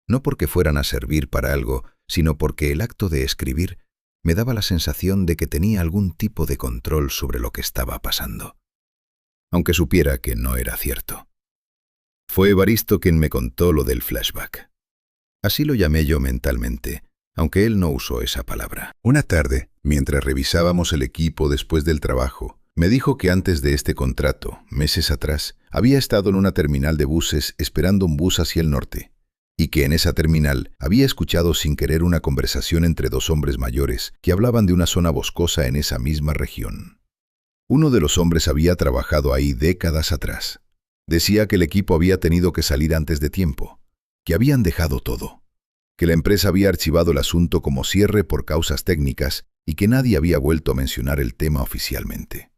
no porque fueran a servir para algo, sino porque el acto de escribir me daba la sensación de que tenía algún tipo de control sobre lo que estaba pasando, aunque supiera que no era cierto. Fue Evaristo quien me contó lo del flashback. Así lo llamé yo mentalmente, aunque él no usó esa palabra. Una tarde, mientras revisábamos el equipo después del trabajo, me dijo que antes de este contrato, meses atrás, había estado en una terminal de buses esperando un bus hacia el norte, y que en esa terminal había escuchado sin querer una conversación entre 2 hombres mayores que hablaban de una zona boscosa en esa misma región. Uno de los hombres había trabajado ahí décadas atrás. Decía que el equipo había tenido que salir antes de tiempo, que habían dejado todo, que la empresa había archivado el asunto como cierre por causas técnicas y que nadie había vuelto a mencionar el tema oficialmente.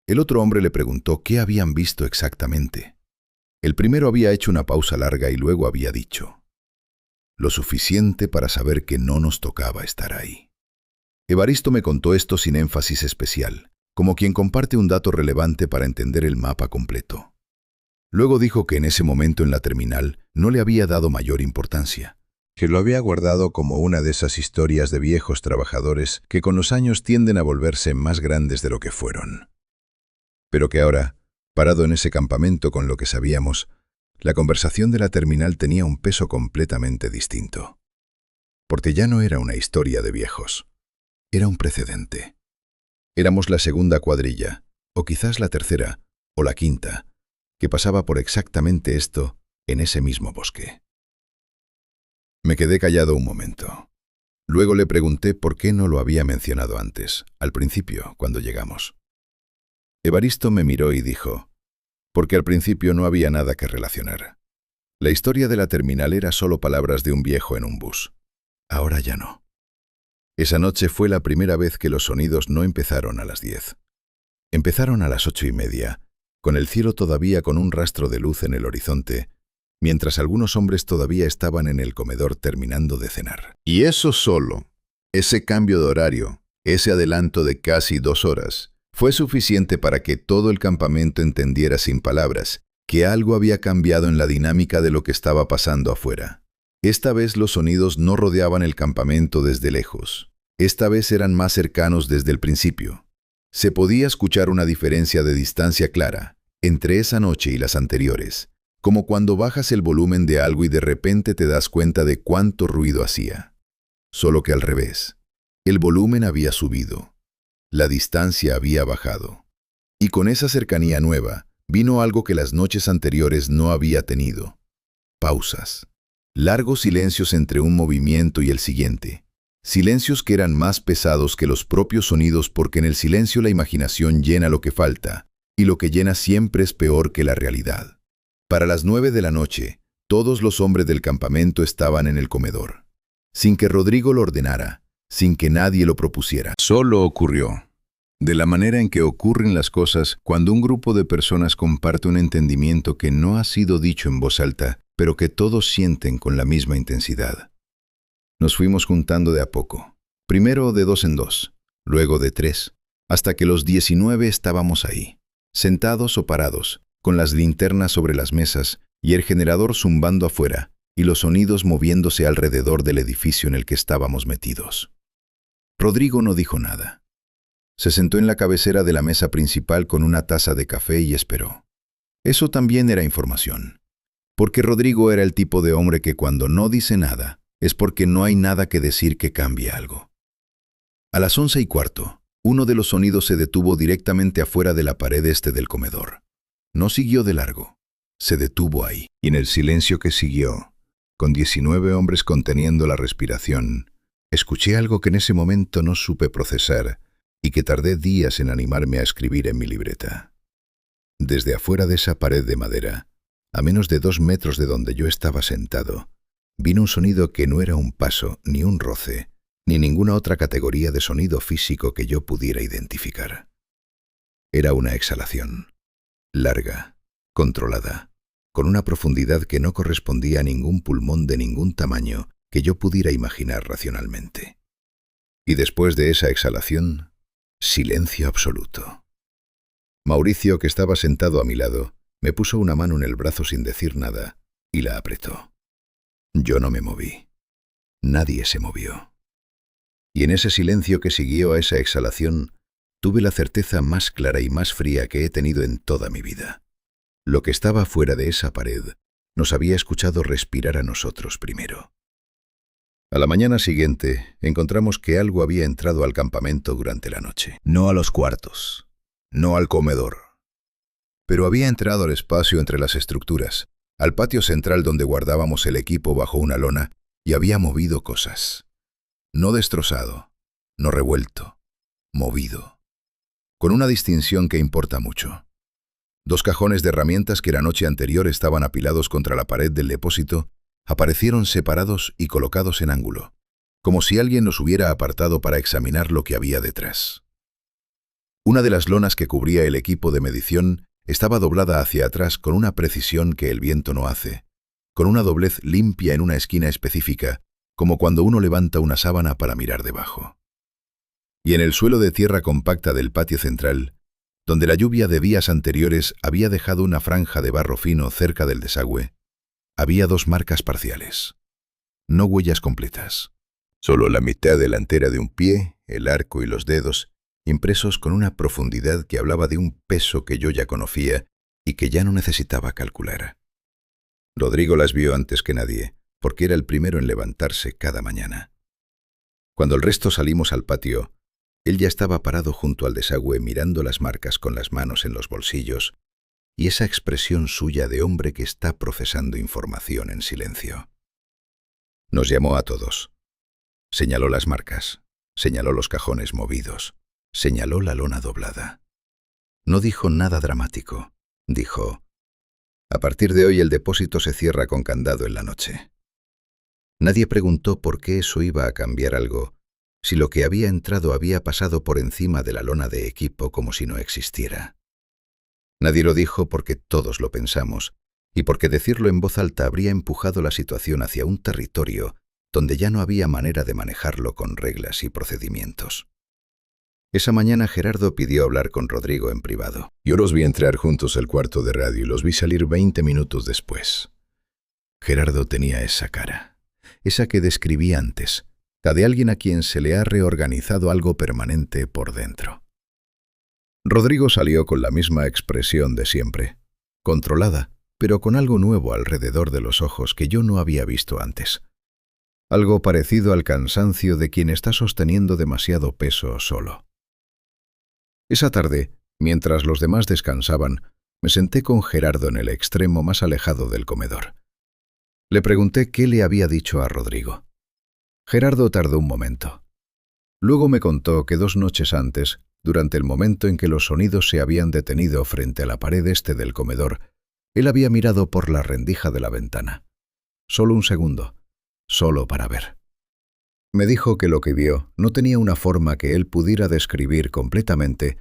El otro hombre le preguntó qué habían visto exactamente. El primero había hecho una pausa larga y luego había dicho: lo suficiente para saber que no nos tocaba estar ahí. Evaristo me contó esto sin énfasis especial, como quien comparte un dato relevante para entender el mapa completo. Luego dijo que en ese momento en la terminal no le había dado mayor importancia, que lo había guardado como una de esas historias de viejos trabajadores que con los años tienden a volverse más grandes de lo que fueron. Pero que ahora, parado en ese campamento con lo que sabíamos, la conversación de la terminal tenía un peso completamente distinto. Porque ya no era una historia de viejos, era un precedente. Éramos la segunda cuadrilla, o quizás la tercera, o la quinta, que pasaba por exactamente esto en ese mismo bosque. Me quedé callado un momento. Luego le pregunté por qué no lo había mencionado antes, al principio, cuando llegamos. Evaristo me miró y dijo, porque al principio no había nada que relacionar. La historia de la terminal era solo palabras de un viejo en un bus. Ahora ya no. Esa noche fue la primera vez que los sonidos no empezaron a las 10. Empezaron a las 8:30, con el cielo todavía con un rastro de luz en el horizonte, mientras algunos hombres todavía estaban en el comedor terminando de cenar. Y eso solo, ese cambio de horario, ese adelanto de casi 2 horas, fue suficiente para que todo el campamento entendiera sin palabras que algo había cambiado en la dinámica de lo que estaba pasando afuera. Esta vez los sonidos no rodeaban el campamento desde lejos. Esta vez eran más cercanos desde el principio. Se podía escuchar una diferencia de distancia clara entre esa noche y las anteriores, como cuando bajas el volumen de algo y de repente te das cuenta de cuánto ruido hacía. Solo que al revés. El volumen había subido. La distancia había bajado. Y con esa cercanía nueva, vino algo que las noches anteriores no había tenido. Pausas. Largos silencios entre un movimiento y el siguiente. Silencios que eran más pesados que los propios sonidos porque en el silencio la imaginación llena lo que falta, y lo que llena siempre es peor que la realidad. Para las 9 de la noche, todos los hombres del campamento estaban en el comedor. Sin que Rodrigo lo ordenara, sin que nadie lo propusiera. Solo ocurrió. De la manera en que ocurren las cosas cuando un grupo de personas comparte un entendimiento que no ha sido dicho en voz alta, pero que todos sienten con la misma intensidad. Nos fuimos juntando de a poco, primero de 2 en 2, luego de 3, hasta que los 19 estábamos ahí, sentados o parados, con las linternas sobre las mesas y el generador zumbando afuera, y los sonidos moviéndose alrededor del edificio en el que estábamos metidos. Rodrigo no dijo nada. Se sentó en la cabecera de la mesa principal con una taza de café y esperó. Eso también era información. Porque Rodrigo era el tipo de hombre que cuando no dice nada, es porque no hay nada que decir que cambie algo. A las 11:15, uno de los sonidos se detuvo directamente afuera de la pared este del comedor. No siguió de largo. Se detuvo ahí. Y en el silencio que siguió, con 19 hombres conteniendo la respiración, escuché algo que en ese momento no supe procesar y que tardé días en animarme a escribir en mi libreta. Desde afuera de esa pared de madera, a menos de 2 metros de donde yo estaba sentado, vino un sonido que no era un paso, ni un roce, ni ninguna otra categoría de sonido físico que yo pudiera identificar. Era una exhalación, larga, controlada, con una profundidad que no correspondía a ningún pulmón de ningún tamaño que yo pudiera imaginar racionalmente. Y después de esa exhalación, silencio absoluto. Mauricio, que estaba sentado a mi lado, me puso una mano en el brazo sin decir nada y la apretó. Yo no me moví. Nadie se movió. Y en ese silencio que siguió a esa exhalación, tuve la certeza más clara y más fría que he tenido en toda mi vida. Lo que estaba fuera de esa pared nos había escuchado respirar a nosotros primero. A la mañana siguiente, encontramos que algo había entrado al campamento durante la noche. No a los cuartos, no al comedor. Pero había entrado al espacio entre las estructuras, al patio central donde guardábamos el equipo bajo una lona, y había movido cosas. No destrozado, no revuelto, movido. Con una distinción que importa mucho. 2 cajones de herramientas que la noche anterior estaban apilados contra la pared del depósito, aparecieron separados y colocados en ángulo, como si alguien los hubiera apartado para examinar lo que había detrás. Una de las lonas que cubría el equipo de medición estaba doblada hacia atrás con una precisión que el viento no hace, con una doblez limpia en una esquina específica, como cuando uno levanta una sábana para mirar debajo. Y en el suelo de tierra compacta del patio central, Donde la lluvia de días anteriores había dejado una franja de barro fino cerca del desagüe, había 2 marcas parciales. No huellas completas. Solo la mitad delantera de un pie, el arco y los dedos, impresos con una profundidad que hablaba de un peso que yo ya conocía y que ya no necesitaba calcular. Rodrigo las vio antes que nadie, porque era el primero en levantarse cada mañana. Cuando el resto salimos al patio, él ya estaba parado junto al desagüe mirando las marcas con las manos en los bolsillos y esa expresión suya de hombre que está procesando información en silencio. Nos llamó a todos. Señaló las marcas, señaló los cajones movidos, señaló la lona doblada. No dijo nada dramático. Dijo: a partir de hoy el depósito se cierra con candado en la noche. Nadie preguntó por qué eso iba a cambiar algo, si lo que había entrado había pasado por encima de la lona de equipo como si no existiera. Nadie lo dijo porque todos lo pensamos, y porque decirlo en voz alta habría empujado la situación hacia un territorio donde ya no había manera de manejarlo con reglas y procedimientos. Esa mañana Gerardo pidió hablar con Rodrigo en privado. Yo los vi entrar juntos al cuarto de radio y los vi salir 20 minutos después. Gerardo tenía esa cara, esa que describí antes, la de alguien a quien se le ha reorganizado algo permanente por dentro. Rodrigo salió con la misma expresión de siempre, controlada, pero con algo nuevo alrededor de los ojos que yo no había visto antes. Algo parecido al cansancio de quien está sosteniendo demasiado peso solo. Esa tarde, mientras los demás descansaban, me senté con Gerardo en el extremo más alejado del comedor. Le pregunté qué le había dicho a Rodrigo. Gerardo tardó un momento. Luego me contó que 2 noches antes, durante el momento en que los sonidos se habían detenido frente a la pared este del comedor, él había mirado por la rendija de la ventana. Solo un segundo, solo para ver. Me dijo que lo que vio no tenía una forma que él pudiera describir completamente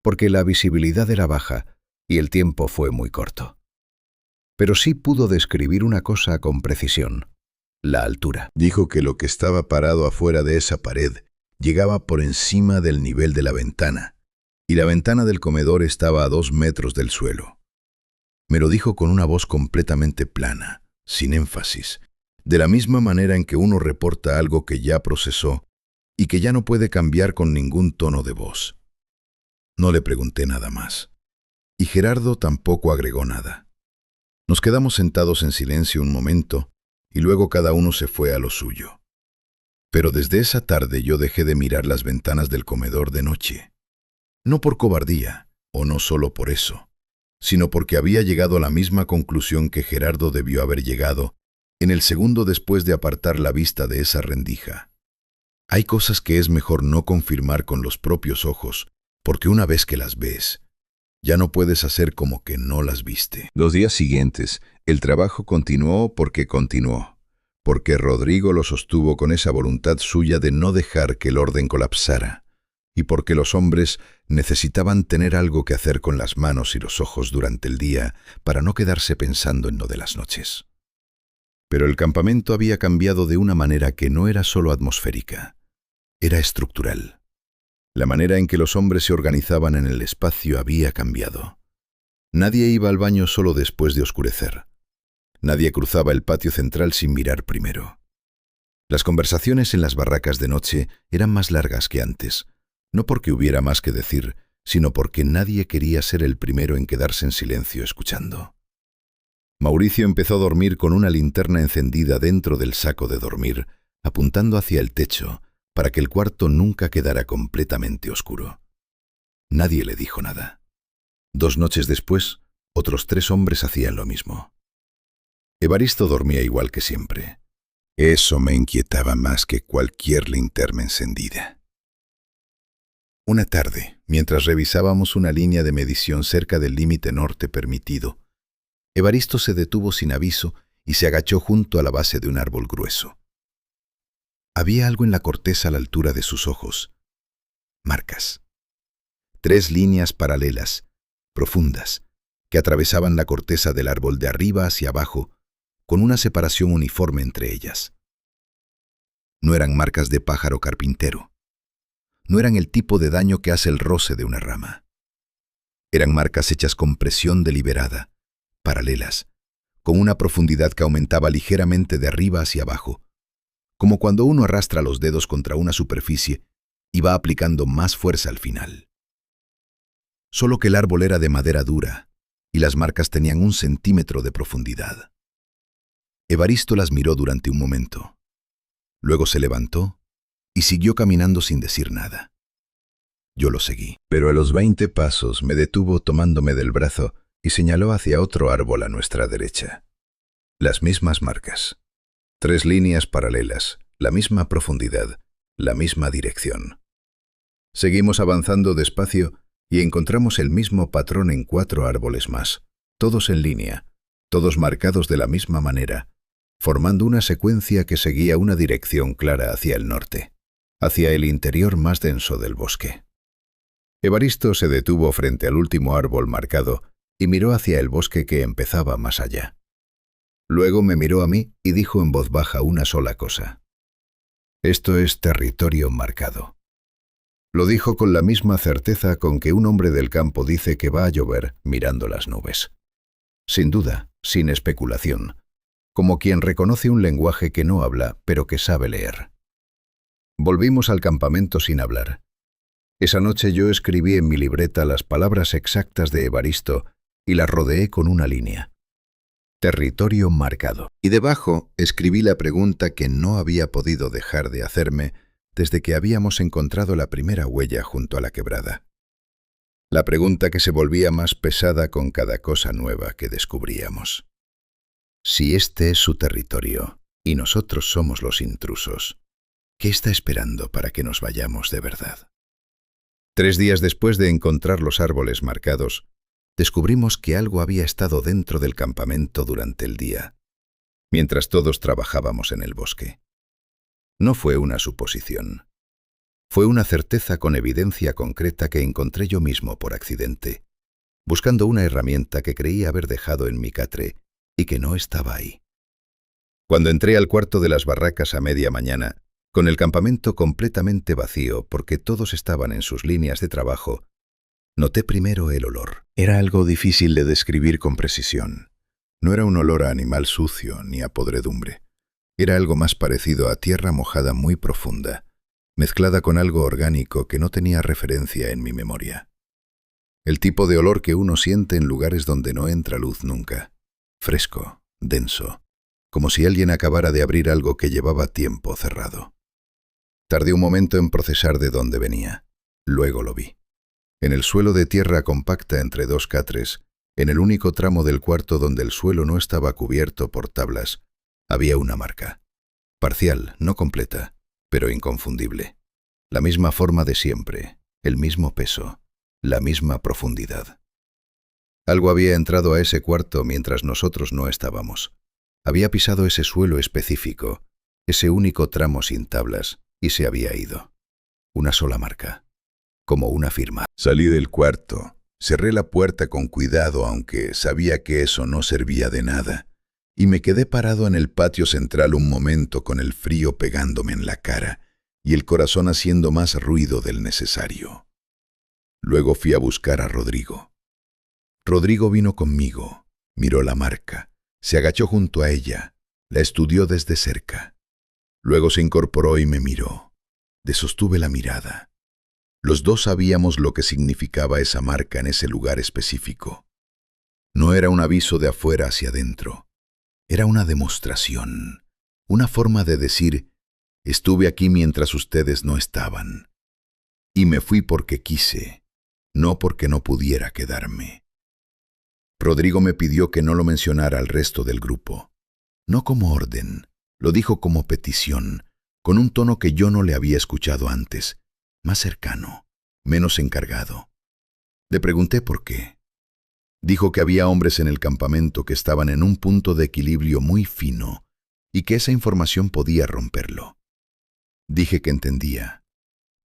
porque la visibilidad era baja y el tiempo fue muy corto. Pero sí pudo describir una cosa con precisión: la altura. Dijo que lo que estaba parado afuera de esa pared llegaba por encima del nivel de la ventana, y la ventana del comedor estaba a 2 metros del suelo. Me lo dijo con una voz completamente plana, sin énfasis, de la misma manera en que uno reporta algo que ya procesó y que ya no puede cambiar con ningún tono de voz. No le pregunté nada más, y Gerardo tampoco agregó nada. Nos quedamos sentados en silencio un momento, y luego cada uno se fue a lo suyo. Pero desde esa tarde yo dejé de mirar las ventanas del comedor de noche. No por cobardía, o no solo por eso, sino porque había llegado a la misma conclusión que Gerardo debió haber llegado en el segundo después de apartar la vista de esa rendija. Hay cosas que es mejor no confirmar con los propios ojos, porque una vez que las ves, ya no puedes hacer como que no las viste. Los días siguientes, el trabajo continuó, porque Rodrigo lo sostuvo con esa voluntad suya de no dejar que el orden colapsara, y porque los hombres necesitaban tener algo que hacer con las manos y los ojos durante el día para no quedarse pensando en lo de las noches. Pero el campamento había cambiado de una manera que no era solo atmosférica, era estructural. La manera en que los hombres se organizaban en el espacio había cambiado. Nadie iba al baño solo después de oscurecer. Nadie cruzaba el patio central sin mirar primero. Las conversaciones en las barracas de noche eran más largas que antes, no porque hubiera más que decir, sino porque nadie quería ser el primero en quedarse en silencio escuchando. Mauricio empezó a dormir con una linterna encendida dentro del saco de dormir, apuntando hacia el techo, para que el cuarto nunca quedara completamente oscuro. Nadie le dijo nada. 2 noches después, otros 3 hombres hacían lo mismo. Evaristo dormía igual que siempre. Eso me inquietaba más que cualquier linterna encendida. Una tarde, mientras revisábamos una línea de medición cerca del límite norte permitido, Evaristo se detuvo sin aviso y se agachó junto a la base de un árbol grueso. Había algo en la corteza a la altura de sus ojos. Marcas. 3 líneas paralelas, profundas, que atravesaban la corteza del árbol de arriba hacia abajo, con una separación uniforme entre ellas. No eran marcas de pájaro carpintero. No eran el tipo de daño que hace el roce de una rama. Eran marcas hechas con presión deliberada, paralelas, con una profundidad que aumentaba ligeramente de arriba hacia abajo, como cuando uno arrastra los dedos contra una superficie y va aplicando más fuerza al final. Solo que el árbol era de madera dura y las marcas tenían 1 centímetro de profundidad. Evaristo las miró durante un momento. Luego se levantó y siguió caminando sin decir nada. Yo lo seguí. Pero a los 20 pasos me detuvo tomándome del brazo y señaló hacia otro árbol a nuestra derecha. Las mismas marcas. 3 líneas paralelas, la misma profundidad, la misma dirección. Seguimos avanzando despacio y encontramos el mismo patrón en 4 árboles más, todos en línea, todos marcados de la misma manera, formando una secuencia que seguía una dirección clara hacia el norte, hacia el interior más denso del bosque. Evaristo se detuvo frente al último árbol marcado y miró hacia el bosque que empezaba más allá. Luego me miró a mí y dijo en voz baja una sola cosa. Esto es territorio marcado. Lo dijo con la misma certeza con que un hombre del campo dice que va a llover mirando las nubes. Sin duda, sin especulación, como quien reconoce un lenguaje que no habla, pero que sabe leer. Volvimos al campamento sin hablar. Esa noche yo escribí en mi libreta las palabras exactas de Evaristo y las rodeé con una línea. Territorio marcado. Y debajo escribí la pregunta que no había podido dejar de hacerme desde que habíamos encontrado la primera huella junto a la quebrada. La pregunta que se volvía más pesada con cada cosa nueva que descubríamos. Si este es su territorio y nosotros somos los intrusos, ¿qué está esperando para que nos vayamos de verdad? 3 días después de encontrar los árboles marcados, descubrimos que algo había estado dentro del campamento durante el día, mientras todos trabajábamos en el bosque. No fue una suposición. Fue una certeza con evidencia concreta que encontré yo mismo por accidente, buscando una herramienta que creía haber dejado en mi catre y que no estaba ahí. Cuando entré al cuarto de las barracas a media mañana, con el campamento completamente vacío porque todos estaban en sus líneas de trabajo, noté primero el olor. Era algo difícil de describir con precisión. No era un olor a animal sucio ni a podredumbre. Era algo más parecido a tierra mojada muy profunda, mezclada con algo orgánico que no tenía referencia en mi memoria. El tipo de olor que uno siente en lugares donde no entra luz nunca. Fresco, denso, como si alguien acabara de abrir algo que llevaba tiempo cerrado. Tardé un momento en procesar de dónde venía. Luego lo vi. En el suelo de tierra compacta entre 2 catres, en el único tramo del cuarto donde el suelo no estaba cubierto por tablas, había una marca. Parcial, no completa, pero inconfundible. La misma forma de siempre, el mismo peso, la misma profundidad. Algo había entrado a ese cuarto mientras nosotros no estábamos. Había pisado ese suelo específico, ese único tramo sin tablas, y se había ido. Una sola marca, como una firma. Salí del cuarto, cerré la puerta con cuidado aunque sabía que eso no servía de nada, y me quedé parado en el patio central un momento con el frío pegándome en la cara y el corazón haciendo más ruido del necesario. Luego fui a buscar a Rodrigo. Rodrigo vino conmigo, miró la marca, se agachó junto a ella, la estudió desde cerca. Luego se incorporó y me miró. Desostuve la mirada. Los dos sabíamos lo que significaba esa marca en ese lugar específico. No era un aviso de afuera hacia adentro. Era una demostración, una forma de decir, estuve aquí mientras ustedes no estaban. Y me fui porque quise, no porque no pudiera quedarme. Rodrigo me pidió que no lo mencionara al resto del grupo. No como orden, lo dijo como petición, con un tono que yo no le había escuchado antes, más cercano, menos encargado. Le pregunté por qué. Dijo que había hombres en el campamento que estaban en un punto de equilibrio muy fino y que esa información podía romperlo. Dije que entendía.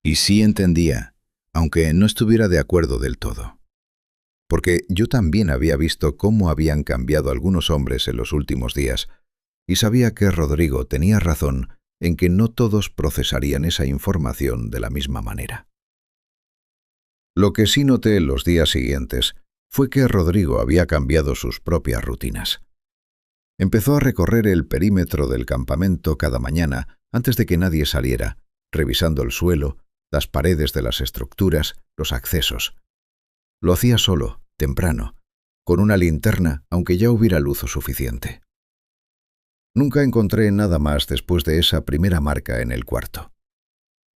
Y sí entendía, aunque no estuviera de acuerdo del todo. Porque yo también había visto cómo habían cambiado algunos hombres en los últimos días, y sabía que Rodrigo tenía razón en que no todos procesarían esa información de la misma manera. Lo que sí noté en los días siguientes fue que Rodrigo había cambiado sus propias rutinas. Empezó a recorrer el perímetro del campamento cada mañana antes de que nadie saliera, revisando el suelo, las paredes de las estructuras, los accesos. Lo hacía solo, temprano, con una linterna, aunque ya hubiera luz suficiente. Nunca encontré nada más después de esa primera marca en el cuarto.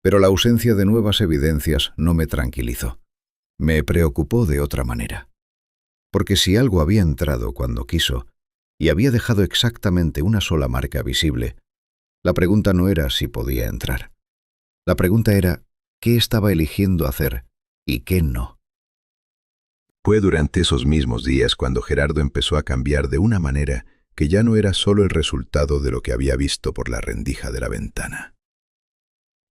Pero la ausencia de nuevas evidencias no me tranquilizó. Me preocupó de otra manera. Porque si algo había entrado cuando quiso y había dejado exactamente una sola marca visible, la pregunta no era si podía entrar. La pregunta era qué estaba eligiendo hacer y qué no. Fue durante esos mismos días cuando Gerardo empezó a cambiar de una manera que ya no era solo el resultado de lo que había visto por la rendija de la ventana.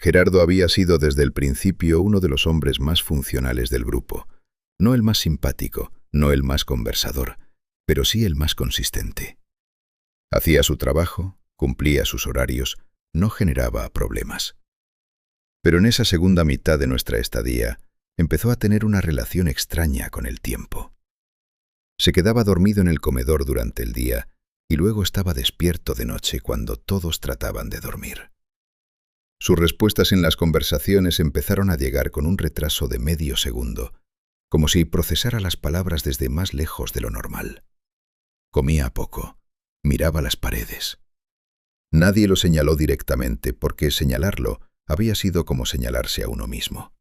Gerardo había sido desde el principio uno de los hombres más funcionales del grupo, no el más simpático, no el más conversador, pero sí el más consistente. Hacía su trabajo, cumplía sus horarios, no generaba problemas. Pero en esa segunda mitad de nuestra estadía, empezó a tener una relación extraña con el tiempo. Se quedaba dormido en el comedor durante el día y luego estaba despierto de noche cuando todos trataban de dormir. Sus respuestas en las conversaciones empezaron a llegar con un retraso de medio segundo, como si procesara las palabras desde más lejos de lo normal. Comía poco, miraba las paredes. Nadie lo señaló directamente porque señalarlo había sido como señalarse a uno mismo.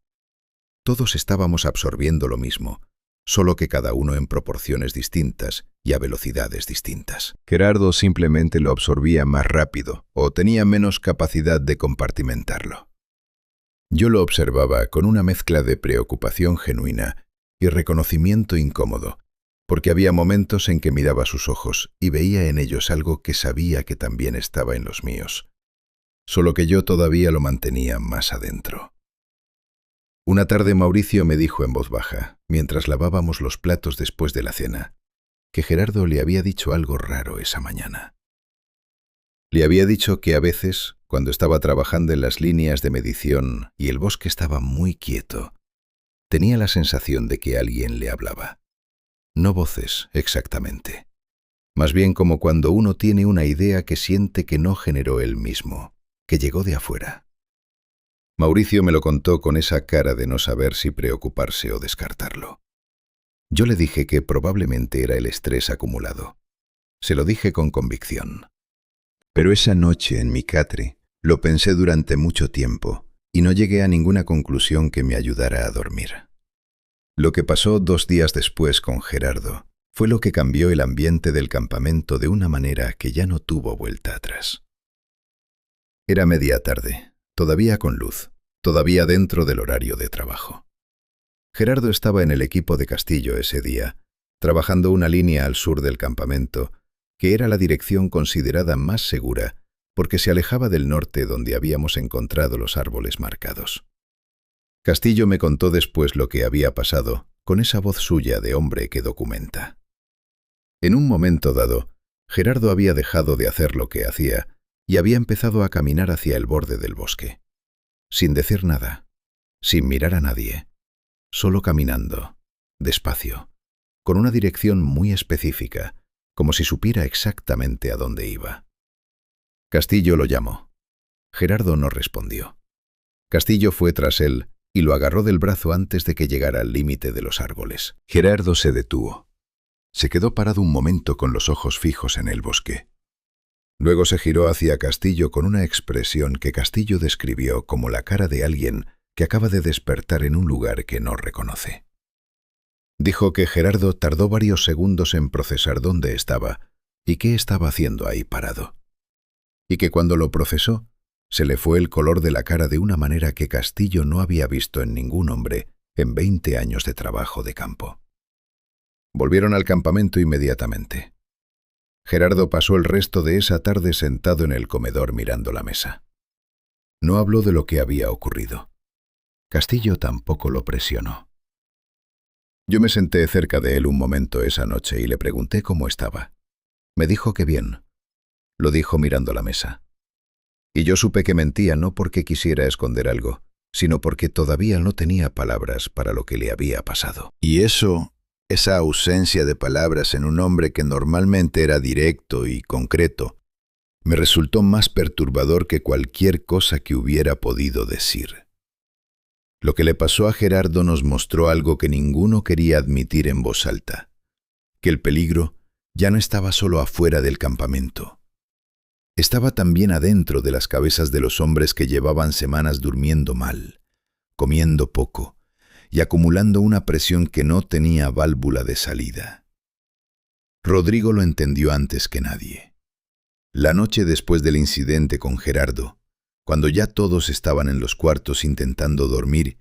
Todos estábamos absorbiendo lo mismo, solo que cada uno en proporciones distintas y a velocidades distintas. Gerardo simplemente lo absorbía más rápido o tenía menos capacidad de compartimentarlo. Yo lo observaba con una mezcla de preocupación genuina y reconocimiento incómodo, porque había momentos en que miraba sus ojos y veía en ellos algo que sabía que también estaba en los míos, solo que yo todavía lo mantenía más adentro. Una tarde Mauricio me dijo en voz baja, mientras lavábamos los platos después de la cena, que Gerardo le había dicho algo raro esa mañana. Le había dicho que a veces, cuando estaba trabajando en las líneas de medición y el bosque estaba muy quieto, tenía la sensación de que alguien le hablaba. No voces, exactamente. Más bien como cuando uno tiene una idea que siente que no generó él mismo, que llegó de afuera. Mauricio me lo contó con esa cara de no saber si preocuparse o descartarlo. Yo le dije que probablemente era el estrés acumulado. Se lo dije con convicción. Pero esa noche en mi catre lo pensé durante mucho tiempo y no llegué a ninguna conclusión que me ayudara a dormir. Lo que pasó 2 días después con Gerardo fue lo que cambió el ambiente del campamento de una manera que ya no tuvo vuelta atrás. Era media tarde, todavía con luz, todavía dentro del horario de trabajo. Gerardo estaba en el equipo de Castillo ese día, trabajando una línea al sur del campamento, que era la dirección considerada más segura porque se alejaba del norte donde habíamos encontrado los árboles marcados. Castillo me contó después lo que había pasado, con esa voz suya de hombre que documenta. En un momento dado, Gerardo había dejado de hacer lo que hacía y había empezado a caminar hacia el borde del bosque, sin decir nada, sin mirar a nadie, solo caminando, despacio, con una dirección muy específica, como si supiera exactamente a dónde iba. Castillo lo llamó. Gerardo no respondió. Castillo fue tras él y lo agarró del brazo antes de que llegara al límite de los árboles. Gerardo se detuvo. Se quedó parado un momento con los ojos fijos en el bosque. Luego se giró hacia Castillo con una expresión que Castillo describió como la cara de alguien que acaba de despertar en un lugar que no reconoce. Dijo que Gerardo tardó varios segundos en procesar dónde estaba y qué estaba haciendo ahí parado. Y que cuando lo procesó, se le fue el color de la cara de una manera que Castillo no había visto en ningún hombre en 20 años de trabajo de campo. Volvieron al campamento inmediatamente. Gerardo pasó el resto de esa tarde sentado en el comedor mirando la mesa. No habló de lo que había ocurrido. Castillo tampoco lo presionó. Yo me senté cerca de él un momento esa noche y le pregunté cómo estaba. Me dijo que bien. Lo dijo mirando la mesa. Y yo supe que mentía no porque quisiera esconder algo, sino porque todavía no tenía palabras para lo que le había pasado. Y esa ausencia de palabras en un hombre que normalmente era directo y concreto, me resultó más perturbador que cualquier cosa que hubiera podido decir. Lo que le pasó a Gerardo nos mostró algo que ninguno quería admitir en voz alta, que el peligro ya no estaba solo afuera del campamento. Estaba también adentro de las cabezas de los hombres que llevaban semanas durmiendo mal, comiendo poco y acumulando una presión que no tenía válvula de salida. Rodrigo lo entendió antes que nadie. La noche después del incidente con Gerardo, cuando ya todos estaban en los cuartos intentando dormir,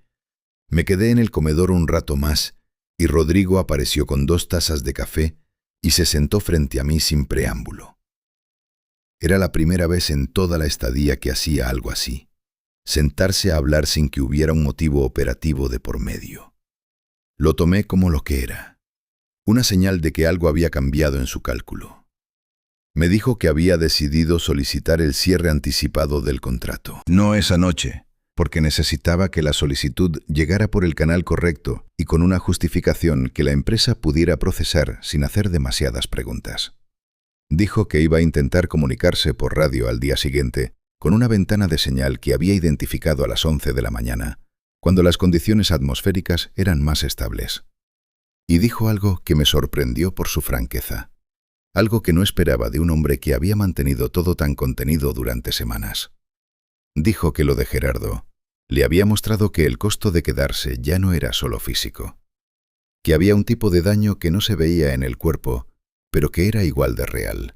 me quedé en el comedor un rato más y Rodrigo apareció con 2 tazas de café y se sentó frente a mí sin preámbulo. Era la primera vez en toda la estadía que hacía algo así, sentarse a hablar sin que hubiera un motivo operativo de por medio. Lo tomé como lo que era, una señal de que algo había cambiado en su cálculo. Me dijo que había decidido solicitar el cierre anticipado del contrato. No esa noche, porque necesitaba que la solicitud llegara por el canal correcto y con una justificación que la empresa pudiera procesar sin hacer demasiadas preguntas. Dijo que iba a intentar comunicarse por radio al día siguiente con una ventana de señal que había identificado a las 11 de la mañana, cuando las condiciones atmosféricas eran más estables. Y dijo algo que me sorprendió por su franqueza. Algo que no esperaba de un hombre que había mantenido todo tan contenido durante semanas. Dijo que lo de Gerardo le había mostrado que el costo de quedarse ya no era solo físico, que había un tipo de daño que no se veía en el cuerpo, pero que era igual de real,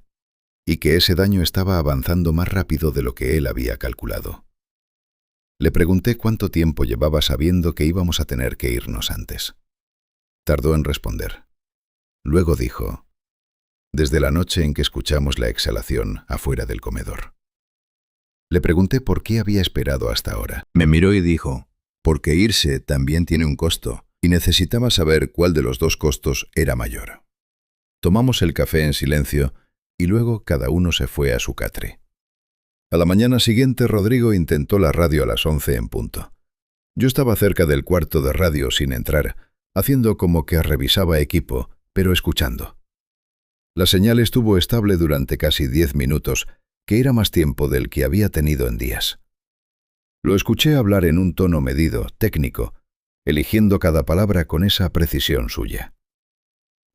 y que ese daño estaba avanzando más rápido de lo que él había calculado. Le pregunté cuánto tiempo llevaba sabiendo que íbamos a tener que irnos antes. Tardó en responder. Luego dijo: desde la noche en que escuchamos la exhalación afuera del comedor. Le pregunté por qué había esperado hasta ahora. Me miró y dijo: porque irse también tiene un costo, y necesitaba saber cuál de los 2 costos era mayor. Tomamos el café en silencio, y luego cada uno se fue a su catre. A la mañana siguiente Rodrigo intentó la radio a las 11 en punto. Yo estaba cerca del cuarto de radio sin entrar, haciendo como que revisaba equipo, pero escuchando. La señal estuvo estable durante casi 10 minutos, que era más tiempo del que había tenido en días. Lo escuché hablar en un tono medido, técnico, eligiendo cada palabra con esa precisión suya.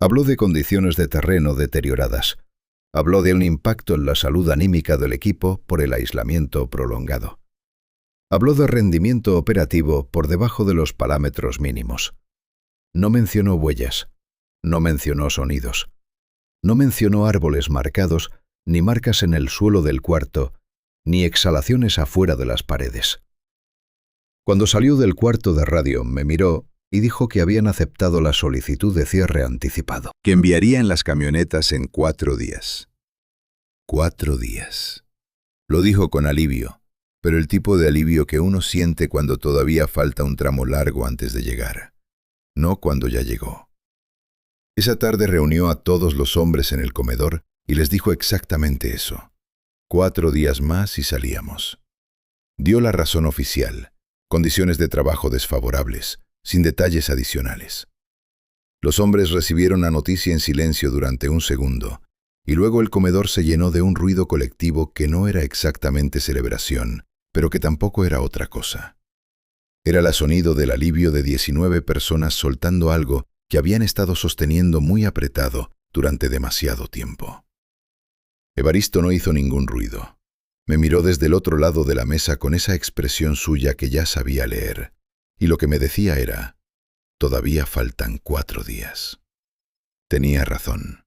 Habló de condiciones de terreno deterioradas. Habló de un impacto en la salud anímica del equipo por el aislamiento prolongado. Habló de rendimiento operativo por debajo de los parámetros mínimos. No mencionó huellas. No mencionó sonidos. No mencionó árboles marcados, ni marcas en el suelo del cuarto, ni exhalaciones afuera de las paredes. Cuando salió del cuarto de radio, me miró y dijo que habían aceptado la solicitud de cierre anticipado, que enviarían las camionetas en 4 días. 4 días. Lo dijo con alivio, pero el tipo de alivio que uno siente cuando todavía falta un tramo largo antes de llegar, no cuando ya llegó. Esa tarde reunió a todos los hombres en el comedor y les dijo exactamente eso. 4 días más y salíamos. Dio la razón oficial, condiciones de trabajo desfavorables, sin detalles adicionales. Los hombres recibieron la noticia en silencio durante un segundo, y luego el comedor se llenó de un ruido colectivo que no era exactamente celebración, pero que tampoco era otra cosa. Era el sonido del alivio de 19 personas soltando algo que habían estado sosteniendo muy apretado durante demasiado tiempo. Evaristo no hizo ningún ruido. Me miró desde el otro lado de la mesa con esa expresión suya que ya sabía leer, y lo que me decía era: todavía faltan 4 días. Tenía razón.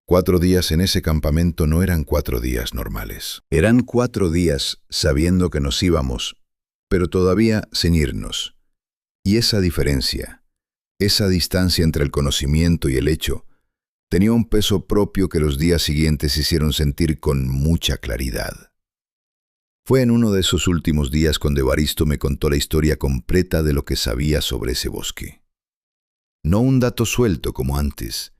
4 días en ese campamento no eran 4 días normales. Eran 4 días sabiendo que nos íbamos, pero todavía sin irnos. Y esa diferencia, esa distancia entre el conocimiento y el hecho, tenía un peso propio que los días siguientes hicieron sentir con mucha claridad. Fue en uno de esos últimos días cuando Evaristo me contó la historia completa de lo que sabía sobre ese bosque. No un dato suelto como antes,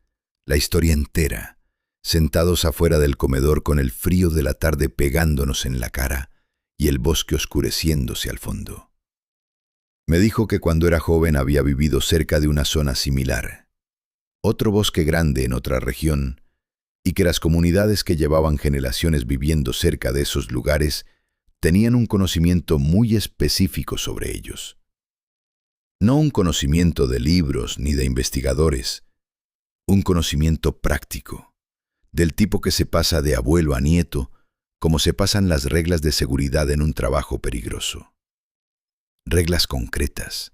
la historia entera, sentados afuera del comedor con el frío de la tarde pegándonos en la cara y el bosque oscureciéndose al fondo. Me dijo que cuando era joven había vivido cerca de una zona similar, otro bosque grande en otra región, y que las comunidades que llevaban generaciones viviendo cerca de esos lugares tenían un conocimiento muy específico sobre ellos. No un conocimiento de libros ni de investigadores, un conocimiento práctico, del tipo que se pasa de abuelo a nieto, como se pasan las reglas de seguridad en un trabajo peligroso. Reglas concretas,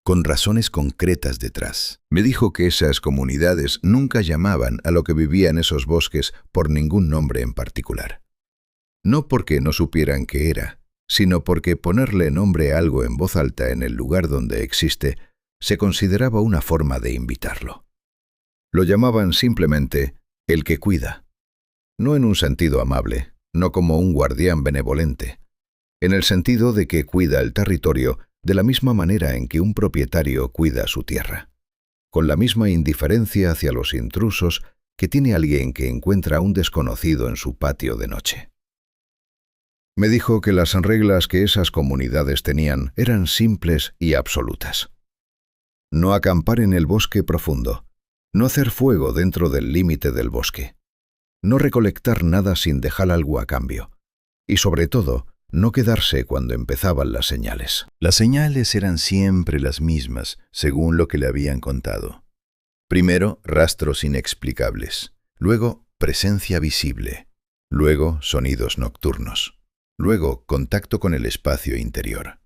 con razones concretas detrás. Me dijo que esas comunidades nunca llamaban a lo que vivía en esos bosques por ningún nombre en particular. No porque no supieran qué era, sino porque ponerle nombre a algo en voz alta en el lugar donde existe se consideraba una forma de invitarlo. Lo llamaban simplemente el que cuida, no en un sentido amable, no como un guardián benevolente, en el sentido de que cuida el territorio de la misma manera en que un propietario cuida su tierra, con la misma indiferencia hacia los intrusos que tiene alguien que encuentra a un desconocido en su patio de noche. Me dijo que las reglas que esas comunidades tenían eran simples y absolutas. No acampar en el bosque profundo, no hacer fuego dentro del límite del bosque, no recolectar nada sin dejar algo a cambio, y sobre todo, no quedarse cuando empezaban las señales. Las señales eran siempre las mismas, según lo que le habían contado. Primero, rastros inexplicables, luego, presencia visible, luego, sonidos nocturnos. Luego, contacto con el espacio interior.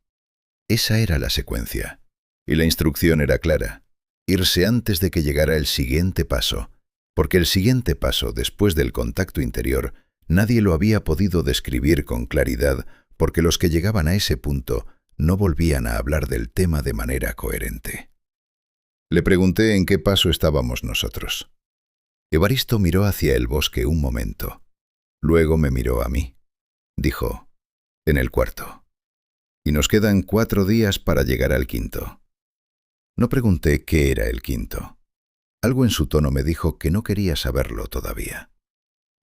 Esa era la secuencia. Y la instrucción era clara. Irse antes de que llegara el siguiente paso, porque el siguiente paso, después del contacto interior, nadie lo había podido describir con claridad, porque los que llegaban a ese punto no volvían a hablar del tema de manera coherente. Le pregunté en qué paso estábamos nosotros. Evaristo miró hacia el bosque un momento. Luego me miró a mí. Dijo, en el cuarto. Y nos quedan 4 días para llegar al quinto. No pregunté qué era el quinto. Algo en su tono me dijo que no quería saberlo todavía.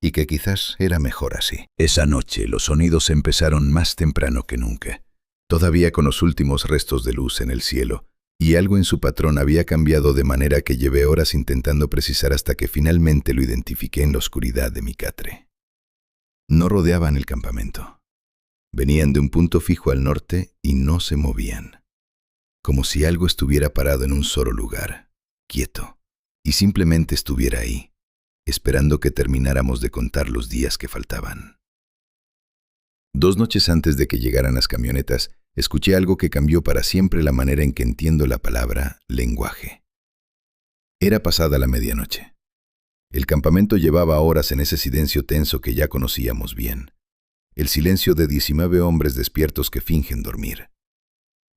Y que quizás era mejor así. Esa noche los sonidos empezaron más temprano que nunca, todavía con los últimos restos de luz en el cielo, y algo en su patrón había cambiado de manera que llevé horas intentando precisar hasta que finalmente lo identifiqué en la oscuridad de mi catre. No rodeaban el campamento. Venían de un punto fijo al norte y no se movían. Como si algo estuviera parado en un solo lugar, quieto, y simplemente estuviera ahí, esperando que termináramos de contar los días que faltaban. 2 noches antes de que llegaran las camionetas, escuché algo que cambió para siempre la manera en que entiendo la palabra lenguaje. Era pasada la medianoche. El campamento llevaba horas en ese silencio tenso que ya conocíamos bien. El silencio de 19 hombres despiertos que fingen dormir.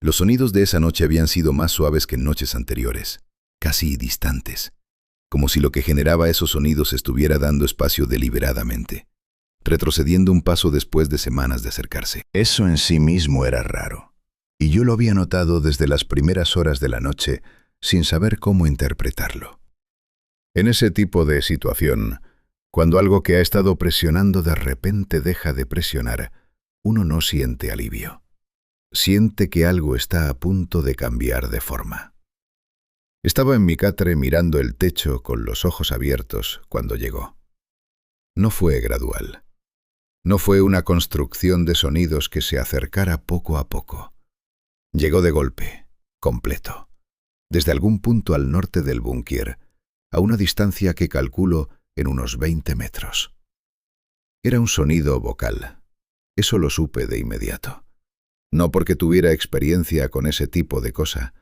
Los sonidos de esa noche habían sido más suaves que en noches anteriores, casi distantes, como si lo que generaba esos sonidos estuviera dando espacio deliberadamente, retrocediendo un paso después de semanas de acercarse. Eso en sí mismo era raro, y yo lo había notado desde las primeras horas de la noche sin saber cómo interpretarlo. En ese tipo de situación, cuando algo que ha estado presionando de repente deja de presionar, uno no siente alivio. Siente que algo está a punto de cambiar de forma. Estaba en mi catre mirando el techo con los ojos abiertos cuando llegó. No fue gradual. No fue una construcción de sonidos que se acercara poco a poco. Llegó de golpe, completo, desde algún punto al norte del búnker, a una distancia que calculo en unos 20 metros. Era un sonido vocal. Eso lo supe de inmediato. No porque tuviera experiencia con ese tipo de cosa,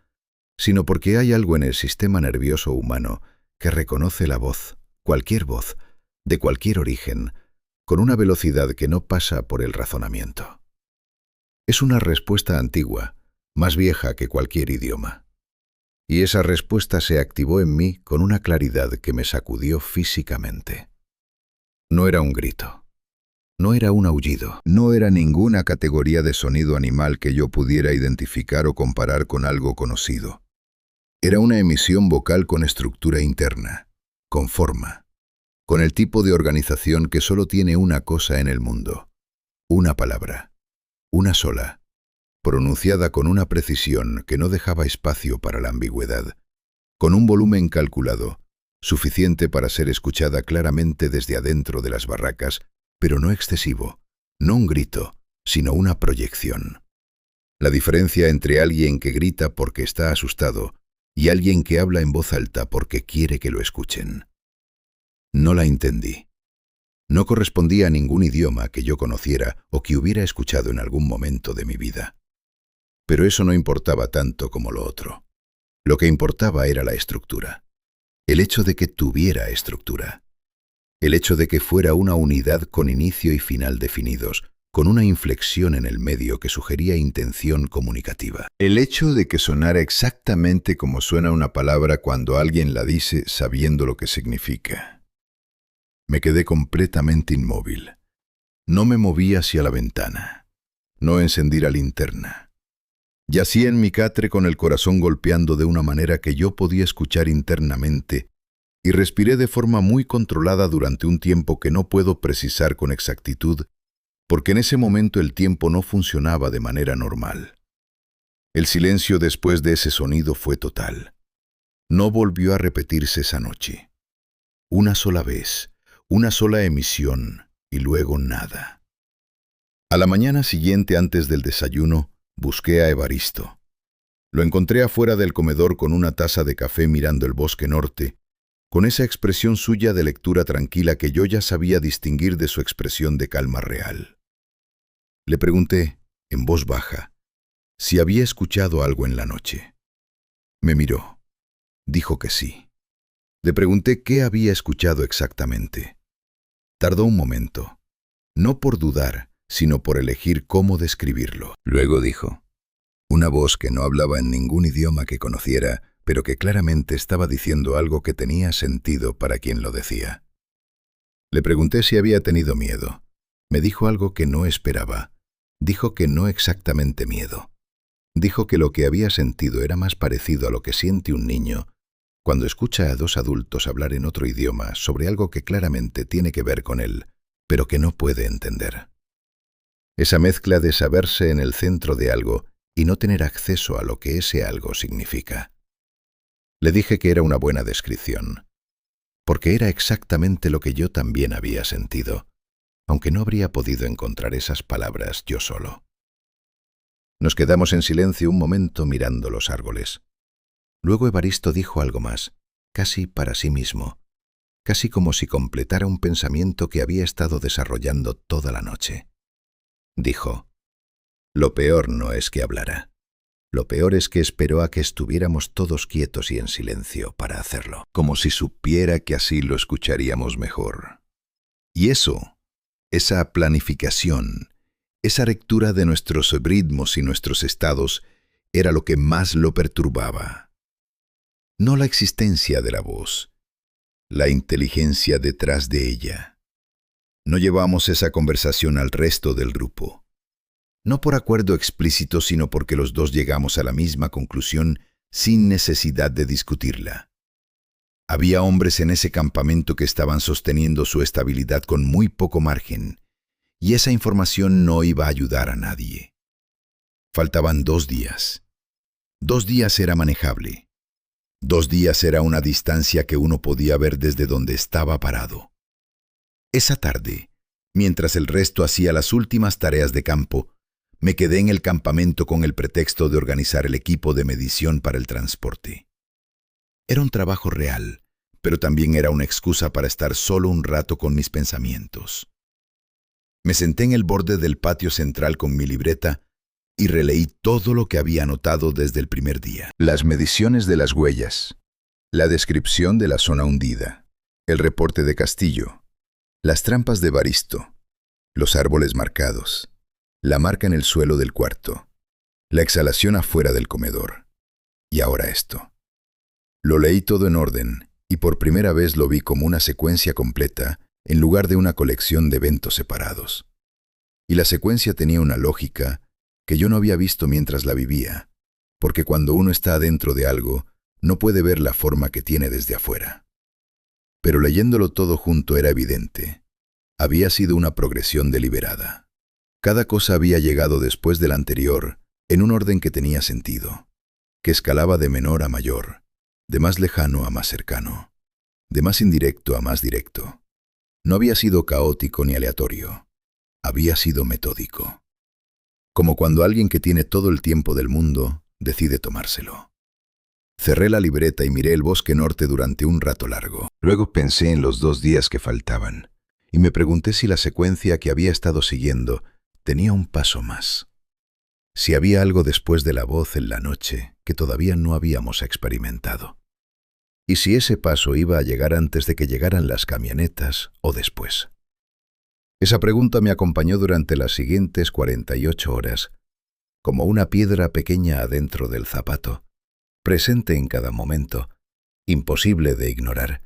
sino porque hay algo en el sistema nervioso humano que reconoce la voz, cualquier voz, de cualquier origen, con una velocidad que no pasa por el razonamiento. Es una respuesta antigua, más vieja que cualquier idioma. Y esa respuesta se activó en mí con una claridad que me sacudió físicamente. No era un grito. No era un aullido. No era ninguna categoría de sonido animal que yo pudiera identificar o comparar con algo conocido. Era una emisión vocal con estructura interna, con forma, con el tipo de organización que solo tiene una cosa en el mundo. Una palabra. Una sola. pronunciada con una precisión que no dejaba espacio para la ambigüedad, con un volumen calculado, suficiente para ser escuchada claramente desde adentro de las barracas, pero no excesivo, no un grito, sino una proyección. La diferencia entre alguien que grita porque está asustado y alguien que habla en voz alta porque quiere que lo escuchen. No la entendí. No correspondía a ningún idioma que yo conociera o que hubiera escuchado en algún momento de mi vida. Pero eso no importaba tanto como lo otro. Lo que importaba era la estructura. El hecho de que tuviera estructura. El hecho de que fuera una unidad con inicio y final definidos, con una inflexión en el medio que sugería intención comunicativa. El hecho de que sonara exactamente como suena una palabra cuando alguien la dice sabiendo lo que significa. Me quedé completamente inmóvil. No me moví hacia la ventana. No encendí la linterna. Yací en mi catre con el corazón golpeando de una manera que yo podía escuchar internamente y respiré de forma muy controlada durante un tiempo que no puedo precisar con exactitud, porque en ese momento el tiempo no funcionaba de manera normal. El silencio después de ese sonido fue total. No volvió a repetirse esa noche. Una sola vez, una sola emisión y luego nada. A la mañana siguiente, antes del desayuno, busqué a Evaristo. Lo encontré afuera del comedor con una taza de café mirando el bosque norte, con esa expresión suya de lectura tranquila que yo ya sabía distinguir de su expresión de calma real. Le pregunté, en voz baja, si había escuchado algo en la noche. Me miró. Dijo que sí. Le pregunté qué había escuchado exactamente. Tardó un momento, no por dudar, sino por elegir cómo describirlo. Luego dijo, una voz que no hablaba en ningún idioma que conociera, pero que claramente estaba diciendo algo que tenía sentido para quien lo decía. Le pregunté si había tenido miedo. Me dijo algo que no esperaba. Dijo que no exactamente miedo. Dijo que lo que había sentido era más parecido a lo que siente un niño cuando escucha a dos adultos hablar en otro idioma sobre algo que claramente tiene que ver con él, pero que no puede entender. Esa mezcla de saberse en el centro de algo y no tener acceso a lo que ese algo significa. Le dije que era una buena descripción, porque era exactamente lo que yo también había sentido, aunque no habría podido encontrar esas palabras yo solo. Nos quedamos en silencio un momento mirando los árboles. Luego Evaristo dijo algo más, casi para sí mismo, casi como si completara un pensamiento que había estado desarrollando toda la noche. Dijo, lo peor no es que hablara. Lo peor es que esperó a que estuviéramos todos quietos y en silencio para hacerlo, como si supiera que así lo escucharíamos mejor. Y eso, esa planificación, esa lectura de nuestros ritmos y nuestros estados, era lo que más lo perturbaba. No la existencia de la voz, la inteligencia detrás de ella. No llevamos esa conversación al resto del grupo. No por acuerdo explícito, sino porque los dos llegamos a la misma conclusión sin necesidad de discutirla. Había hombres en ese campamento que estaban sosteniendo su estabilidad con muy poco margen, y esa información no iba a ayudar a nadie. Faltaban 2 días. 2 días era manejable. 2 días era una distancia que uno podía ver desde donde estaba parado. Esa tarde, mientras el resto hacía las últimas tareas de campo, me quedé en el campamento con el pretexto de organizar el equipo de medición para el transporte. Era un trabajo real, pero también era una excusa para estar solo un rato con mis pensamientos. Me senté en el borde del patio central con mi libreta y releí todo lo que había anotado desde el primer día. Las mediciones de las huellas, la descripción de la zona hundida, el reporte de Castillo, las trampas de Evaristo, los árboles marcados, la marca en el suelo del cuarto, la exhalación afuera del comedor. Y ahora esto. Lo leí todo en orden y por primera vez lo vi como una secuencia completa en lugar de una colección de eventos separados. Y la secuencia tenía una lógica que yo no había visto mientras la vivía, porque cuando uno está adentro de algo, no puede ver la forma que tiene desde afuera. Pero leyéndolo todo junto era evidente. Había sido una progresión deliberada. Cada cosa había llegado después de la anterior, en un orden que tenía sentido, que escalaba de menor a mayor, de más lejano a más cercano, de más indirecto a más directo. No había sido caótico ni aleatorio, había sido metódico. Como cuando alguien que tiene todo el tiempo del mundo decide tomárselo. Cerré la libreta y miré el bosque norte durante un rato largo. Luego pensé en los 2 días que faltaban y me pregunté si la secuencia que había estado siguiendo tenía un paso más. Si había algo después de la voz en la noche que todavía no habíamos experimentado. Y si ese paso iba a llegar antes de que llegaran las camionetas o después. Esa pregunta me acompañó durante las siguientes 48 horas, como una piedra pequeña adentro del zapato, presente en cada momento, imposible de ignorar,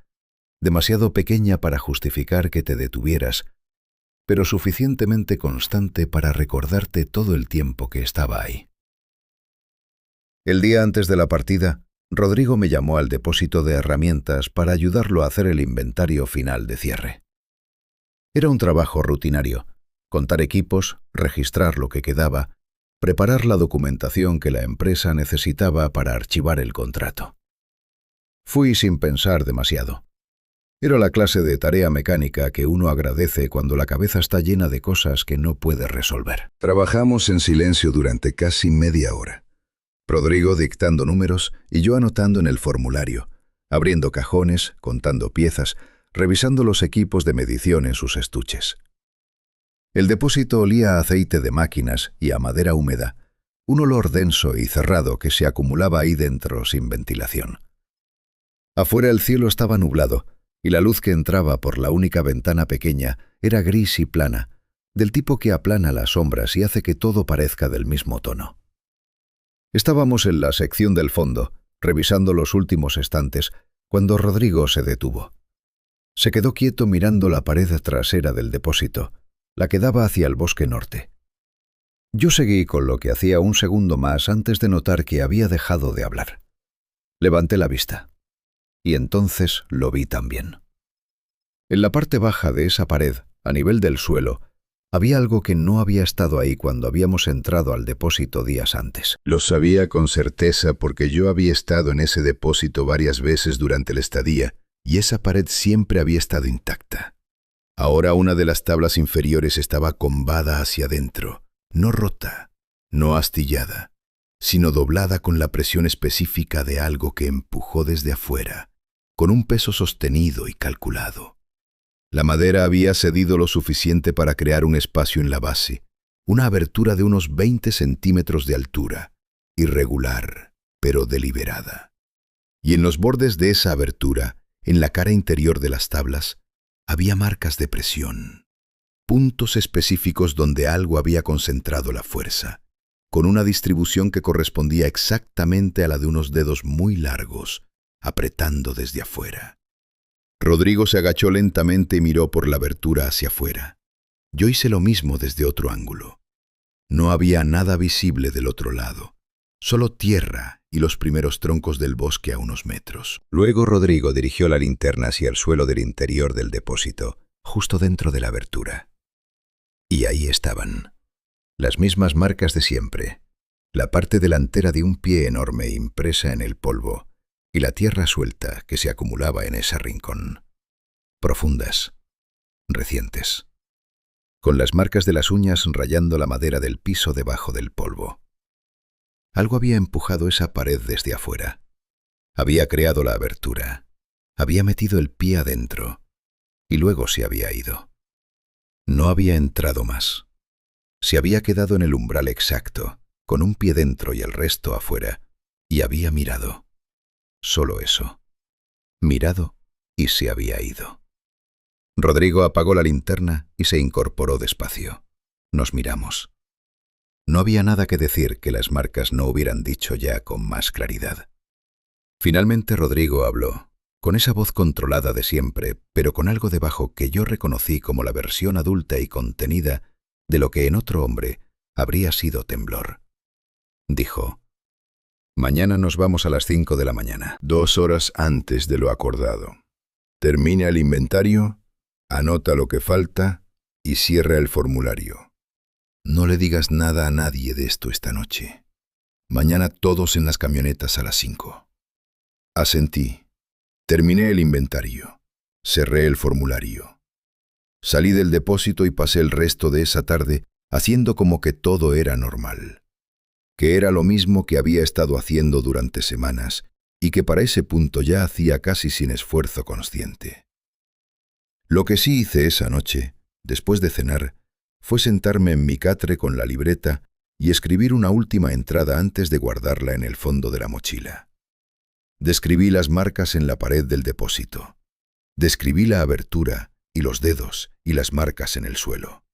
demasiado pequeña para justificar que te detuvieras, pero suficientemente constante para recordarte todo el tiempo que estaba ahí. El día antes de la partida, Rodrigo me llamó al depósito de herramientas para ayudarlo a hacer el inventario final de cierre. Era un trabajo rutinario: contar equipos, registrar lo que quedaba, preparar la documentación que la empresa necesitaba para archivar el contrato. Fui sin pensar demasiado. Era la clase de tarea mecánica que uno agradece cuando la cabeza está llena de cosas que no puede resolver. Trabajamos en silencio durante casi media hora. Rodrigo dictando números y yo anotando en el formulario, abriendo cajones, contando piezas, revisando los equipos de medición en sus estuches. El depósito olía a aceite de máquinas y a madera húmeda, un olor denso y cerrado que se acumulaba ahí dentro sin ventilación. Afuera el cielo estaba nublado, y la luz que entraba por la única ventana pequeña era gris y plana, del tipo que aplana las sombras y hace que todo parezca del mismo tono. Estábamos en la sección del fondo, revisando los últimos estantes, cuando Rodrigo se detuvo. Se quedó quieto mirando la pared trasera del depósito, la que daba hacia el bosque norte. Yo seguí con lo que hacía un segundo más antes de notar que había dejado de hablar. Levanté la vista. Y entonces lo vi también. En la parte baja de esa pared, a nivel del suelo, había algo que no había estado ahí cuando habíamos entrado al depósito días antes. Lo sabía con certeza porque yo había estado en ese depósito varias veces durante la estadía y esa pared siempre había estado intacta. Ahora una de las tablas inferiores estaba combada hacia adentro, no rota, no astillada, sino doblada con la presión específica de algo que empujó desde afuera, con un peso sostenido y calculado. La madera había cedido lo suficiente para crear un espacio en la base, una abertura de unos 20 centímetros de altura, irregular, pero deliberada. Y en los bordes de esa abertura, en la cara interior de las tablas, había marcas de presión, puntos específicos donde algo había concentrado la fuerza, con una distribución que correspondía exactamente a la de unos dedos muy largos, apretando desde afuera. Rodrigo se agachó lentamente y miró por la abertura hacia afuera. Yo hice lo mismo desde otro ángulo. No había nada visible del otro lado, solo tierra y los primeros troncos del bosque a unos metros. Luego Rodrigo dirigió la linterna hacia el suelo del interior del depósito, justo dentro de la abertura. Y ahí estaban, las mismas marcas de siempre, la parte delantera de un pie enorme impresa en el polvo, y la tierra suelta que se acumulaba en ese rincón. Profundas, recientes, con las marcas de las uñas rayando la madera del piso debajo del polvo. Algo había empujado esa pared desde afuera. Había creado la abertura. Había metido el pie adentro. Y luego se había ido. No había entrado más. Se había quedado en el umbral exacto, con un pie dentro y el resto afuera, y había mirado. Solo eso. Mirado y se había ido. Rodrigo apagó la linterna y se incorporó despacio. Nos miramos. No había nada que decir que las marcas no hubieran dicho ya con más claridad. Finalmente Rodrigo habló, con esa voz controlada de siempre, pero con algo debajo que yo reconocí como la versión adulta y contenida de lo que en otro hombre habría sido temblor. Dijo: «Mañana nos vamos a las 5 de la mañana, 2 horas antes de lo acordado. Termina el inventario, anota lo que falta y cierra el formulario. No le digas nada a nadie de esto esta noche. Mañana todos en las camionetas a las 5. Asentí. Terminé el inventario. Cerré el formulario. Salí del depósito y pasé el resto de esa tarde haciendo como que todo era normal, que era lo mismo que había estado haciendo durante semanas y que para ese punto ya hacía casi sin esfuerzo consciente. Lo que sí hice esa noche, después de cenar, fue sentarme en mi catre con la libreta y escribir una última entrada antes de guardarla en el fondo de la mochila. Describí las marcas en la pared del depósito. Describí la abertura y los dedos y las marcas en el suelo.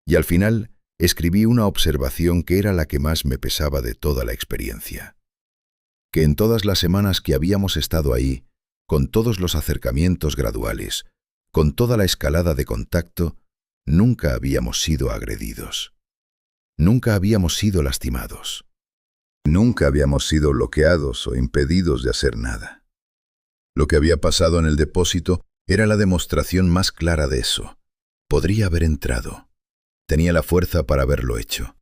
Y al final escribí una observación que era la que más me pesaba de toda la experiencia. Que en todas las semanas que habíamos estado ahí, con todos los acercamientos graduales, con toda la escalada de contacto, nunca habíamos sido agredidos. Nunca habíamos sido lastimados. Nunca habíamos sido bloqueados o impedidos de hacer nada. Lo que había pasado en el depósito era la demostración más clara de eso. Podría haber entrado. Tenía la fuerza para haberlo hecho.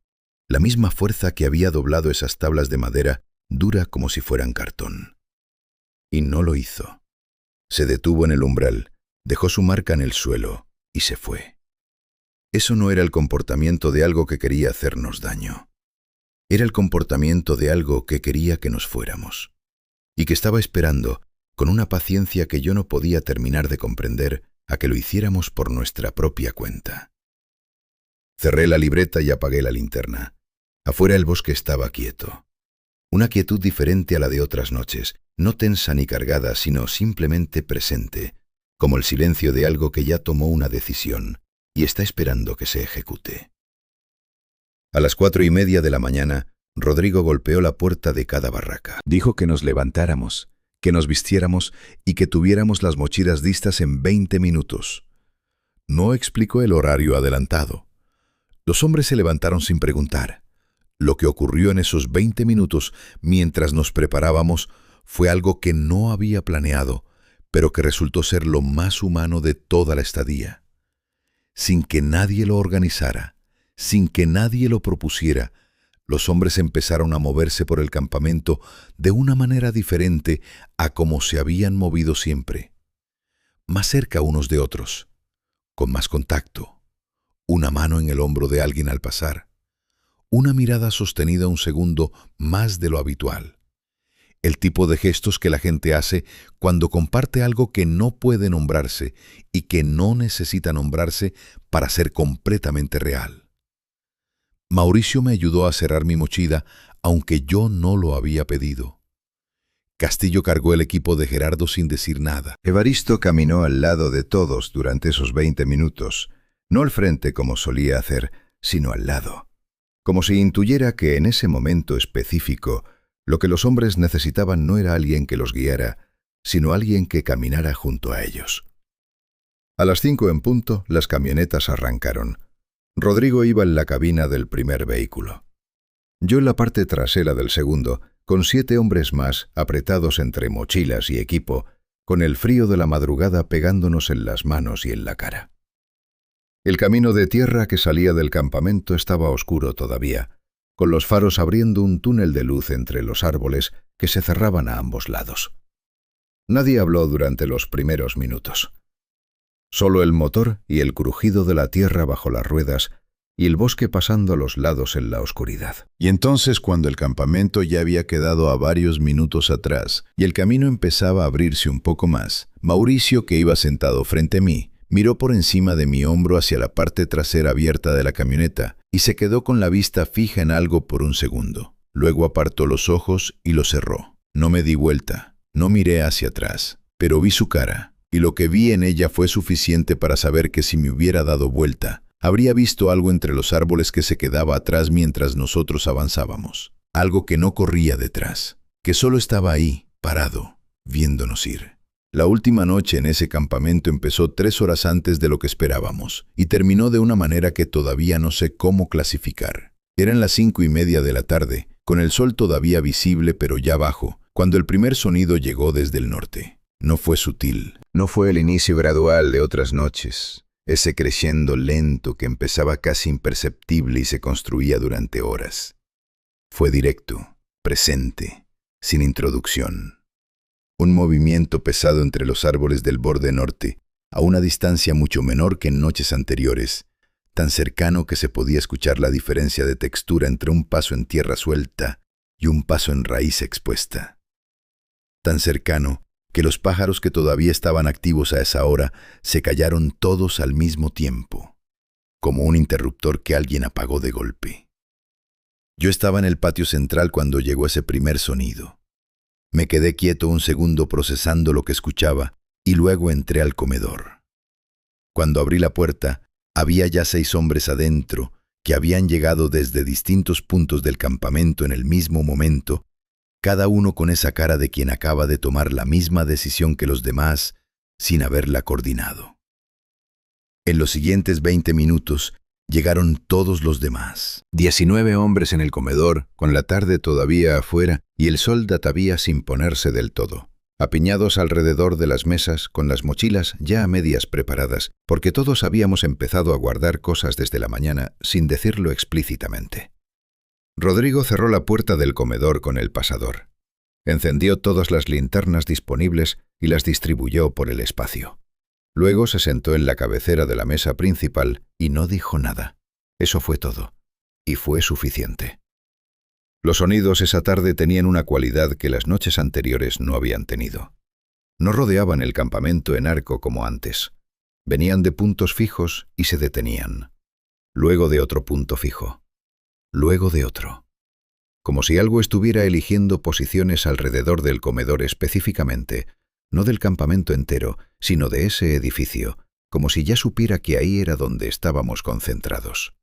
La misma fuerza que había doblado esas tablas de madera, dura como si fueran cartón. Y no lo hizo. Se detuvo en el umbral, dejó su marca en el suelo y se fue. Eso no era el comportamiento de algo que quería hacernos daño. Era el comportamiento de algo que quería que nos fuéramos. Y que estaba esperando, con una paciencia que yo no podía terminar de comprender, a que lo hiciéramos por nuestra propia cuenta. Cerré la libreta y apagué la linterna. Afuera el bosque estaba quieto. Una quietud diferente a la de otras noches, no tensa ni cargada, sino simplemente presente, como el silencio de algo que ya tomó una decisión y está esperando que se ejecute. A las 4:30 de la mañana, Rodrigo golpeó la puerta de cada barraca. Dijo que nos levantáramos, que nos vistiéramos y que tuviéramos las mochilas listas en 20 minutos. No explicó el horario adelantado. Los hombres se levantaron sin preguntar. Lo que ocurrió en esos 20 minutos mientras nos preparábamos fue algo que no había planeado, pero que resultó ser lo más humano de toda la estadía. Sin que nadie lo organizara, sin que nadie lo propusiera, los hombres empezaron a moverse por el campamento de una manera diferente a como se habían movido siempre. Más cerca unos de otros, con más contacto, una mano en el hombro de alguien al pasar, una mirada sostenida un segundo más de lo habitual. El tipo de gestos que la gente hace cuando comparte algo que no puede nombrarse y que no necesita nombrarse para ser completamente real. Mauricio me ayudó a cerrar mi mochila, aunque yo no lo había pedido. Castillo cargó el equipo de Gerardo sin decir nada. Evaristo caminó al lado de todos durante esos 20 minutos, no al frente como solía hacer, sino al lado, como si intuyera que en ese momento específico lo que los hombres necesitaban no era alguien que los guiara, sino alguien que caminara junto a ellos. A las 5 en punto, las camionetas arrancaron. Rodrigo iba en la cabina del primer vehículo. Yo en la parte trasera del segundo, con 7 hombres más apretados entre mochilas y equipo, con el frío de la madrugada pegándonos en las manos y en la cara. El camino de tierra que salía del campamento estaba oscuro todavía, con los faros abriendo un túnel de luz entre los árboles que se cerraban a ambos lados. Nadie habló durante los primeros minutos. Solo el motor y el crujido de la tierra bajo las ruedas y el bosque pasando a los lados en la oscuridad. Y entonces, cuando el campamento ya había quedado a varios minutos atrás y el camino empezaba a abrirse un poco más, Mauricio, que iba sentado frente a mí, miró por encima de mi hombro hacia la parte trasera abierta de la camioneta y se quedó con la vista fija en algo por un segundo. Luego apartó los ojos y los cerró. No me di vuelta, no miré hacia atrás, pero vi su cara, y lo que vi en ella fue suficiente para saber que si me hubiera dado vuelta, habría visto algo entre los árboles que se quedaba atrás mientras nosotros avanzábamos. Algo que no corría detrás, que solo estaba ahí, parado, viéndonos ir. La última noche en ese campamento empezó 3 horas antes de lo que esperábamos y terminó de una manera que todavía no sé cómo clasificar. Eran las 5:30 de la tarde, con el sol todavía visible pero ya bajo, cuando el primer sonido llegó desde el norte. No fue sutil, no fue el inicio gradual de otras noches, ese creciendo lento que empezaba casi imperceptible y se construía durante horas. Fue directo, presente, sin introducción. Un movimiento pesado entre los árboles del borde norte, a una distancia mucho menor que en noches anteriores, tan cercano que se podía escuchar la diferencia de textura entre un paso en tierra suelta y un paso en raíz expuesta. Tan cercano que los pájaros que todavía estaban activos a esa hora se callaron todos al mismo tiempo, como un interruptor que alguien apagó de golpe. Yo estaba en el patio central cuando llegó ese primer sonido. Me quedé quieto un segundo procesando lo que escuchaba y luego entré al comedor. Cuando abrí la puerta, había ya 6 hombres adentro que habían llegado desde distintos puntos del campamento en el mismo momento, cada uno con esa cara de quien acaba de tomar la misma decisión que los demás sin haberla coordinado. En los siguientes 20 minutos llegaron todos los demás. 19 hombres en el comedor, con la tarde todavía afuera y el sol todavía sin ponerse del todo. Apiñados alrededor de las mesas, con las mochilas ya a medias preparadas, porque todos habíamos empezado a guardar cosas desde la mañana sin decirlo explícitamente. Rodrigo cerró la puerta del comedor con el pasador. Encendió todas las linternas disponibles y las distribuyó por el espacio. Luego se sentó en la cabecera de la mesa principal y no dijo nada. Eso fue todo. Y fue suficiente. Los sonidos esa tarde tenían una cualidad que las noches anteriores no habían tenido. No rodeaban el campamento en arco como antes. Venían de puntos fijos y se detenían. Luego de otro punto fijo. Luego de otro. Como si algo estuviera eligiendo posiciones alrededor del comedor específicamente, no del campamento entero, sino de ese edificio, como si ya supiera que ahí era donde estábamos concentrados.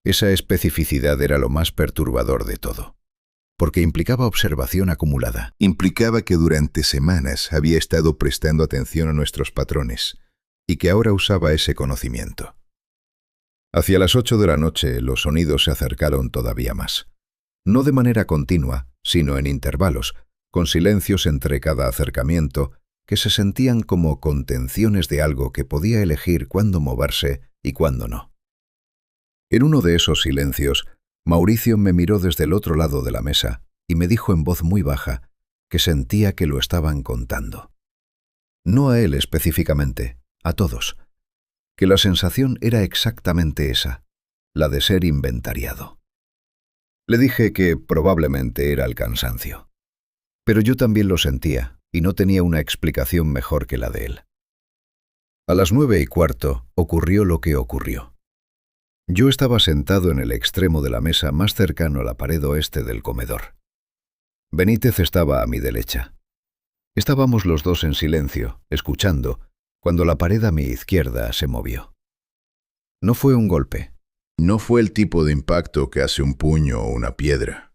Esa especificidad era lo más perturbador de todo, porque implicaba observación acumulada. Implicaba que durante semanas había estado prestando atención a nuestros patrones y que ahora usaba ese conocimiento. Hacia las 8 de la noche los sonidos se acercaron todavía más. No de manera continua, sino en intervalos, con silencios entre cada acercamiento, que se sentían como contenciones de algo que podía elegir cuándo moverse y cuándo no. En uno de esos silencios, Mauricio me miró desde el otro lado de la mesa y me dijo en voz muy baja que sentía que lo estaban contando. No a él específicamente, a todos. Que la sensación era exactamente esa, la de ser inventariado. Le dije que probablemente era el cansancio. Pero yo también lo sentía y no tenía una explicación mejor que la de él. A las 9:15 ocurrió lo que ocurrió. Yo estaba sentado en el extremo de la mesa más cercano a la pared oeste del comedor. Benítez estaba a mi derecha. Estábamos los dos en silencio, escuchando, cuando la pared a mi izquierda se movió. No fue un golpe. No fue el tipo de impacto que hace un puño o una piedra.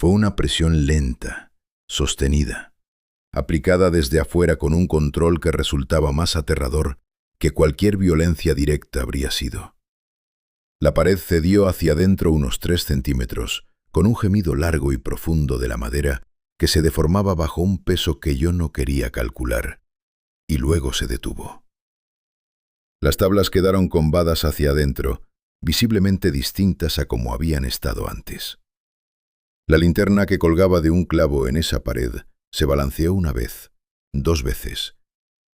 Fue una presión lenta, sostenida, aplicada desde afuera con un control que resultaba más aterrador que cualquier violencia directa habría sido. La pared cedió hacia adentro unos 3 centímetros, con un gemido largo y profundo de la madera que se deformaba bajo un peso que yo no quería calcular, y luego se detuvo. Las tablas quedaron combadas hacia adentro, visiblemente distintas a como habían estado antes. La linterna que colgaba de un clavo en esa pared se balanceó una vez, 2 veces,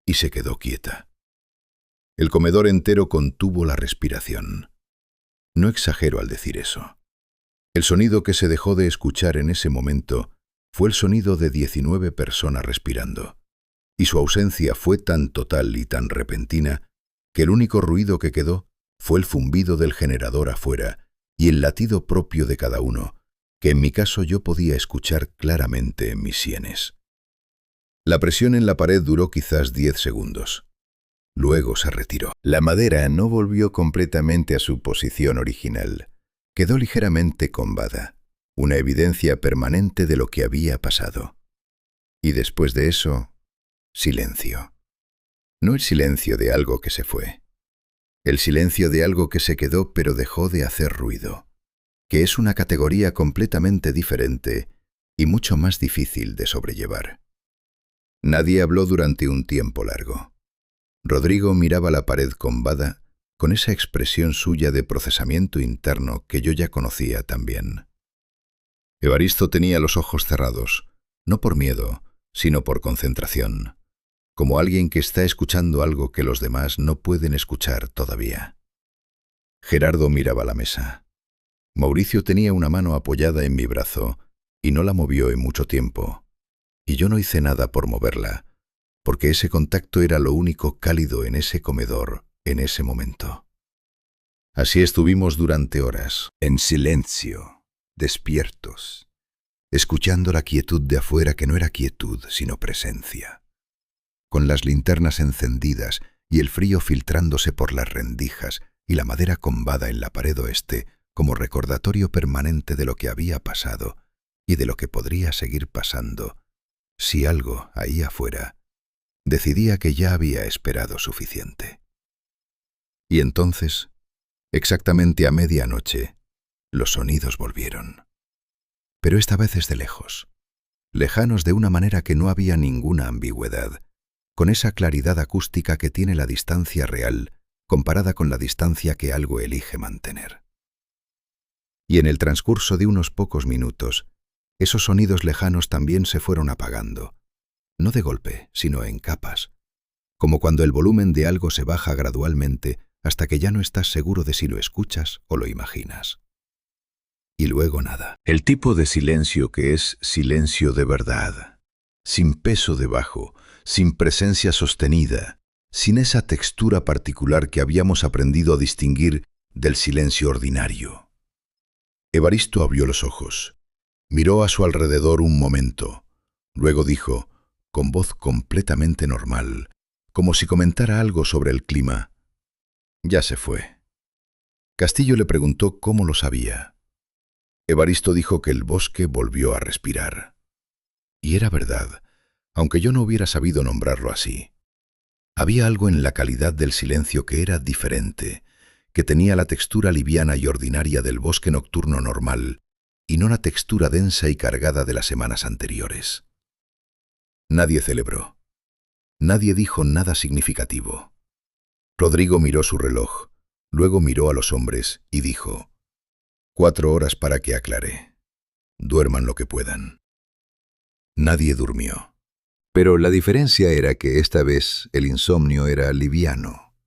y se quedó quieta. El comedor entero contuvo la respiración. No exagero al decir eso. El sonido que se dejó de escuchar en ese momento fue el sonido de 19 personas respirando, y su ausencia fue tan total y tan repentina que el único ruido que quedó fue el zumbido del generador afuera y el latido propio de cada uno, que en mi caso yo podía escuchar claramente en mis sienes. La presión en la pared duró quizás 10 segundos. Luego se retiró. La madera no volvió completamente a su posición original. Quedó ligeramente combada, una evidencia permanente de lo que había pasado. Y después de eso, silencio. No el silencio de algo que se fue. El silencio de algo que se quedó pero dejó de hacer ruido, que es una categoría completamente diferente y mucho más difícil de sobrellevar. Nadie habló durante un tiempo largo. Rodrigo miraba la pared combada con esa expresión suya de procesamiento interno que yo ya conocía también. Evaristo tenía los ojos cerrados, no por miedo, sino por concentración, como alguien que está escuchando algo que los demás no pueden escuchar todavía. Gerardo miraba la mesa. Mauricio tenía una mano apoyada en mi brazo y no la movió en mucho tiempo, y yo no hice nada por moverla, porque ese contacto era lo único cálido en ese comedor en ese momento. Así estuvimos durante horas, en silencio, despiertos, escuchando la quietud de afuera que no era quietud, sino presencia, con las linternas encendidas y el frío filtrándose por las rendijas y la madera combada en la pared oeste como recordatorio permanente de lo que había pasado y de lo que podría seguir pasando si algo ahí afuera decidía que ya había esperado suficiente. Y entonces, exactamente a medianoche, los sonidos volvieron. Pero esta vez desde lejos, lejanos de una manera que no había ninguna ambigüedad, con esa claridad acústica que tiene la distancia real comparada con la distancia que algo elige mantener. Y en el transcurso de unos pocos minutos, esos sonidos lejanos también se fueron apagando, no de golpe, sino en capas, como cuando el volumen de algo se baja gradualmente hasta que ya no estás seguro de si lo escuchas o lo imaginas. Y luego nada. El tipo de silencio que es silencio de verdad, sin peso debajo, sin presencia sostenida, sin esa textura particular que habíamos aprendido a distinguir del silencio ordinario. Evaristo abrió los ojos, miró a su alrededor un momento, luego dijo, con voz completamente normal, como si comentara algo sobre el clima: «Ya se fue». Castillo le preguntó cómo lo sabía. Evaristo dijo que el bosque volvió a respirar. Y era verdad, aunque yo no hubiera sabido nombrarlo así. Había algo en la calidad del silencio que era diferente, que tenía la textura liviana y ordinaria del bosque nocturno normal, y no la textura densa y cargada de las semanas anteriores. Nadie celebró. Nadie dijo nada significativo. Rodrigo miró su reloj, luego miró a los hombres y dijo: 4 horas para que aclare. Duerman lo que puedan. Nadie durmió. Pero la diferencia era que esta vez el insomnio era liviano.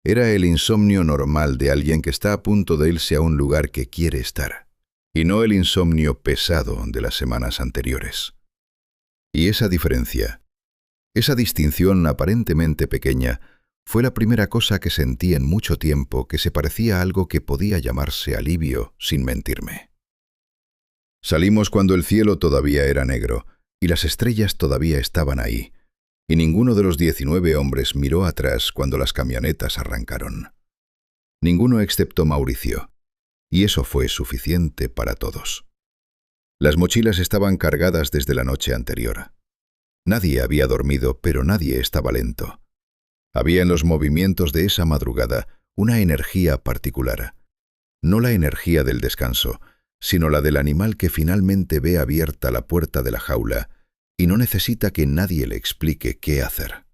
Era el insomnio normal de alguien que está a punto de irse a un lugar que quiere estar, y no el insomnio pesado de las semanas anteriores. Y esa diferencia, esa distinción aparentemente pequeña, fue la primera cosa que sentí en mucho tiempo que se parecía a algo que podía llamarse alivio sin mentirme. Salimos cuando el cielo todavía era negro y las estrellas todavía estaban ahí, y ninguno de los 19 hombres miró atrás cuando las camionetas arrancaron. Ninguno excepto Mauricio, y eso fue suficiente para todos. Las mochilas estaban cargadas desde la noche anterior. Nadie había dormido, pero nadie estaba lento. Había en los movimientos de esa madrugada una energía particular. No la energía del descanso, sino la del animal que finalmente ve abierta la puerta de la jaula y no necesita que nadie le explique qué hacer.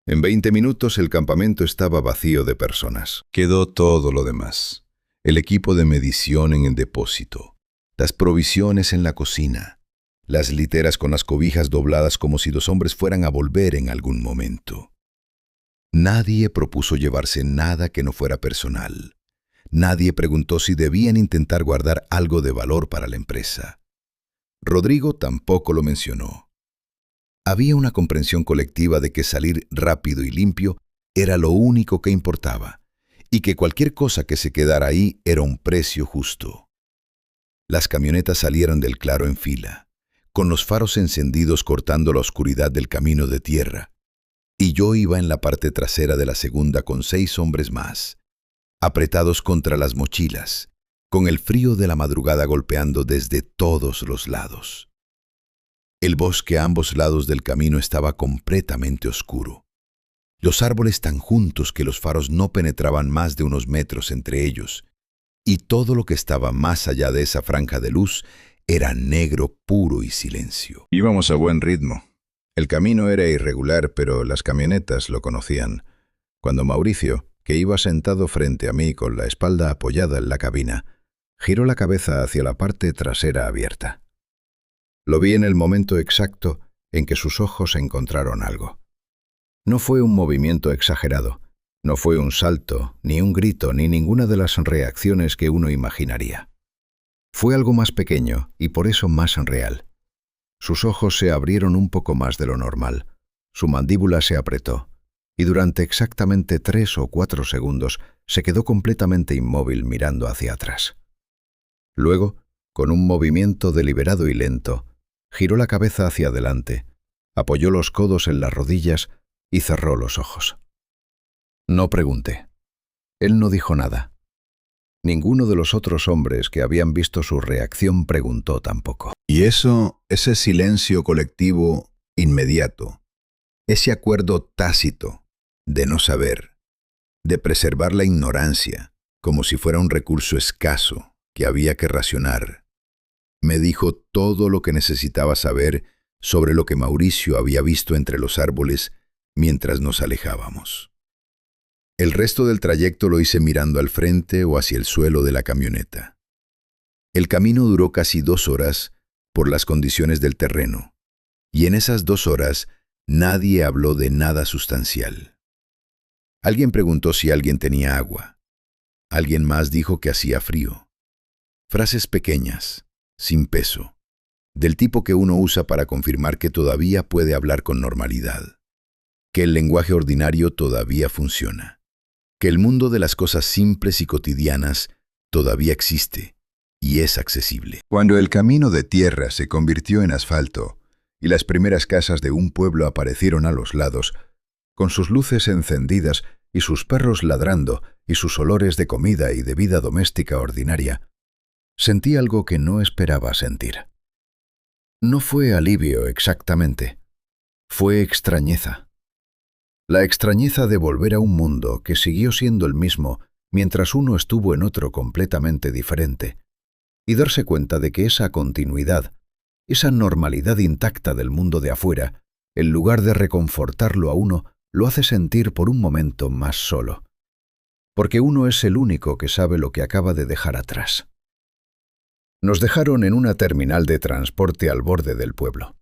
En 20 minutos el campamento estaba vacío de personas. Quedó todo lo demás. El equipo de medición en el depósito, las provisiones en la cocina, las literas con las cobijas dobladas como si los hombres fueran a volver en algún momento. Nadie propuso llevarse nada que no fuera personal. Nadie preguntó si debían intentar guardar algo de valor para la empresa. Rodrigo tampoco lo mencionó. Había una comprensión colectiva de que salir rápido y limpio era lo único que importaba, y que cualquier cosa que se quedara ahí era un precio justo. Las camionetas salieron del claro en fila, con los faros encendidos cortando la oscuridad del camino de tierra, y yo iba en la parte trasera de la segunda con 6 hombres más, apretados contra las mochilas, con el frío de la madrugada golpeando desde todos los lados. El bosque a ambos lados del camino estaba completamente oscuro. Los árboles tan juntos que los faros no penetraban más de unos metros entre ellos, y todo lo que estaba más allá de esa franja de luz era negro puro y silencio. Íbamos a buen ritmo. El camino era irregular, pero las camionetas lo conocían. Cuando Mauricio, que iba sentado frente a mí con la espalda apoyada en la cabina, Giró la cabeza hacia la parte trasera abierta. Lo vi en el momento exacto en que sus ojos encontraron algo. No fue un movimiento exagerado, no fue un salto, ni un grito, ni ninguna de las reacciones que uno imaginaría. Fue algo más pequeño y por eso más real. Sus ojos se abrieron un poco más de lo normal, su mandíbula se apretó, y durante exactamente 3 o 4 segundos se quedó completamente inmóvil mirando hacia atrás. Luego, con un movimiento deliberado y lento, giró la cabeza hacia adelante, apoyó los codos en las rodillas y cerró los ojos. No pregunté. Él no dijo nada. Ninguno de los otros hombres que habían visto su reacción preguntó tampoco. Y ese silencio colectivo inmediato, ese acuerdo tácito de no saber, de preservar la ignorancia como si fuera un recurso escaso que había que racionar, me dijo todo lo que necesitaba saber sobre lo que Mauricio había visto entre los árboles mientras nos alejábamos. El resto del trayecto lo hice mirando al frente o hacia el suelo de la camioneta. El camino duró casi 2 horas por las condiciones del terreno, y en esas 2 horas nadie habló de nada sustancial. Alguien preguntó si alguien tenía agua. Alguien más dijo que hacía frío. Frases pequeñas, sin peso, del tipo que uno usa para confirmar que todavía puede hablar con normalidad, que el lenguaje ordinario todavía funciona, que el mundo de las cosas simples y cotidianas todavía existe y es accesible. Cuando el camino de tierra se convirtió en asfalto y las primeras casas de un pueblo aparecieron a los lados, con sus luces encendidas y sus perros ladrando y sus olores de comida y de vida doméstica ordinaria, sentí algo que no esperaba sentir. No fue alivio exactamente, fue extrañeza. La extrañeza de volver a un mundo que siguió siendo el mismo mientras uno estuvo en otro completamente diferente, y darse cuenta de que esa continuidad, esa normalidad intacta del mundo de afuera, en lugar de reconfortarlo a uno, lo hace sentir por un momento más solo, porque uno es el único que sabe lo que acaba de dejar atrás. Nos dejaron en una terminal de transporte al borde del pueblo.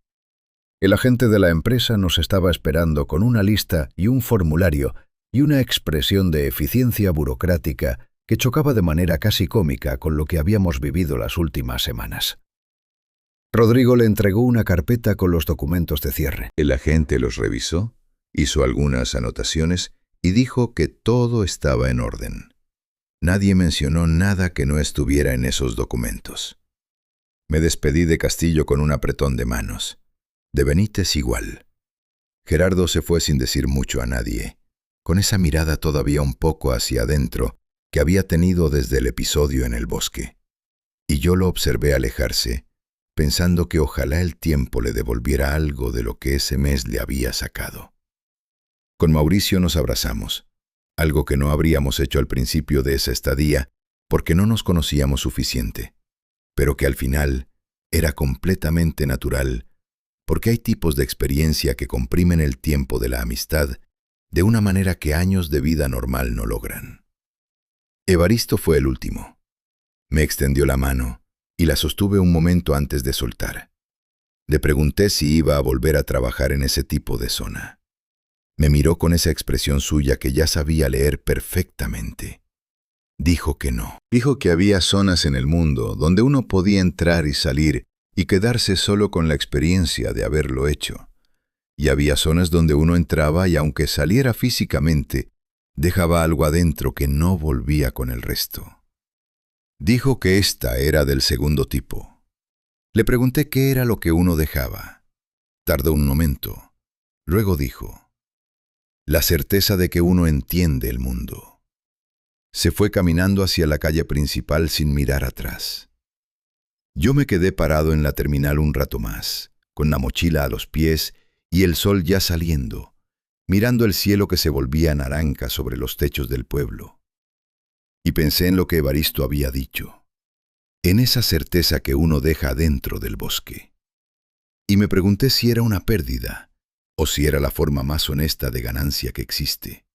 El agente de la empresa nos estaba esperando con una lista y un formulario y una expresión de eficiencia burocrática que chocaba de manera casi cómica con lo que habíamos vivido las últimas semanas. Rodrigo le entregó una carpeta con los documentos de cierre. El agente los revisó, hizo algunas anotaciones y dijo que todo estaba en orden. Nadie mencionó nada que no estuviera en esos documentos. Me despedí de Castillo con un apretón de manos. De Benítez igual. Gerardo se fue sin decir mucho a nadie, con esa mirada todavía un poco hacia adentro que había tenido desde el episodio en el bosque. Y yo lo observé alejarse, pensando que ojalá el tiempo le devolviera algo de lo que ese mes le había sacado. Con Mauricio nos abrazamos, algo que no habríamos hecho al principio de esa estadía porque no nos conocíamos suficiente, pero que al final era completamente natural, porque hay tipos de experiencia que comprimen el tiempo de la amistad de una manera que años de vida normal no logran. Evaristo fue el último. Me extendió la mano y la sostuve un momento antes de soltar. Le pregunté si iba a volver a trabajar en ese tipo de zona. Me miró con esa expresión suya que ya sabía leer perfectamente. Dijo que no. Dijo que había zonas en el mundo donde uno podía entrar y salir y quedarse solo con la experiencia de haberlo hecho. Y había zonas donde uno entraba y aunque saliera físicamente, dejaba algo adentro que no volvía con el resto. Dijo que esta era del segundo tipo. Le pregunté qué era lo que uno dejaba. Tardó un momento. Luego dijo: la certeza de que uno entiende el mundo. Se fue caminando hacia la calle principal sin mirar atrás. Yo me quedé parado en la terminal un rato más, con la mochila a los pies y el sol ya saliendo, mirando el cielo que se volvía naranja sobre los techos del pueblo. Y pensé en lo que Evaristo había dicho, en esa certeza que uno deja dentro del bosque. Y me pregunté si era una pérdida, o si era la forma más honesta de ganancia que existe.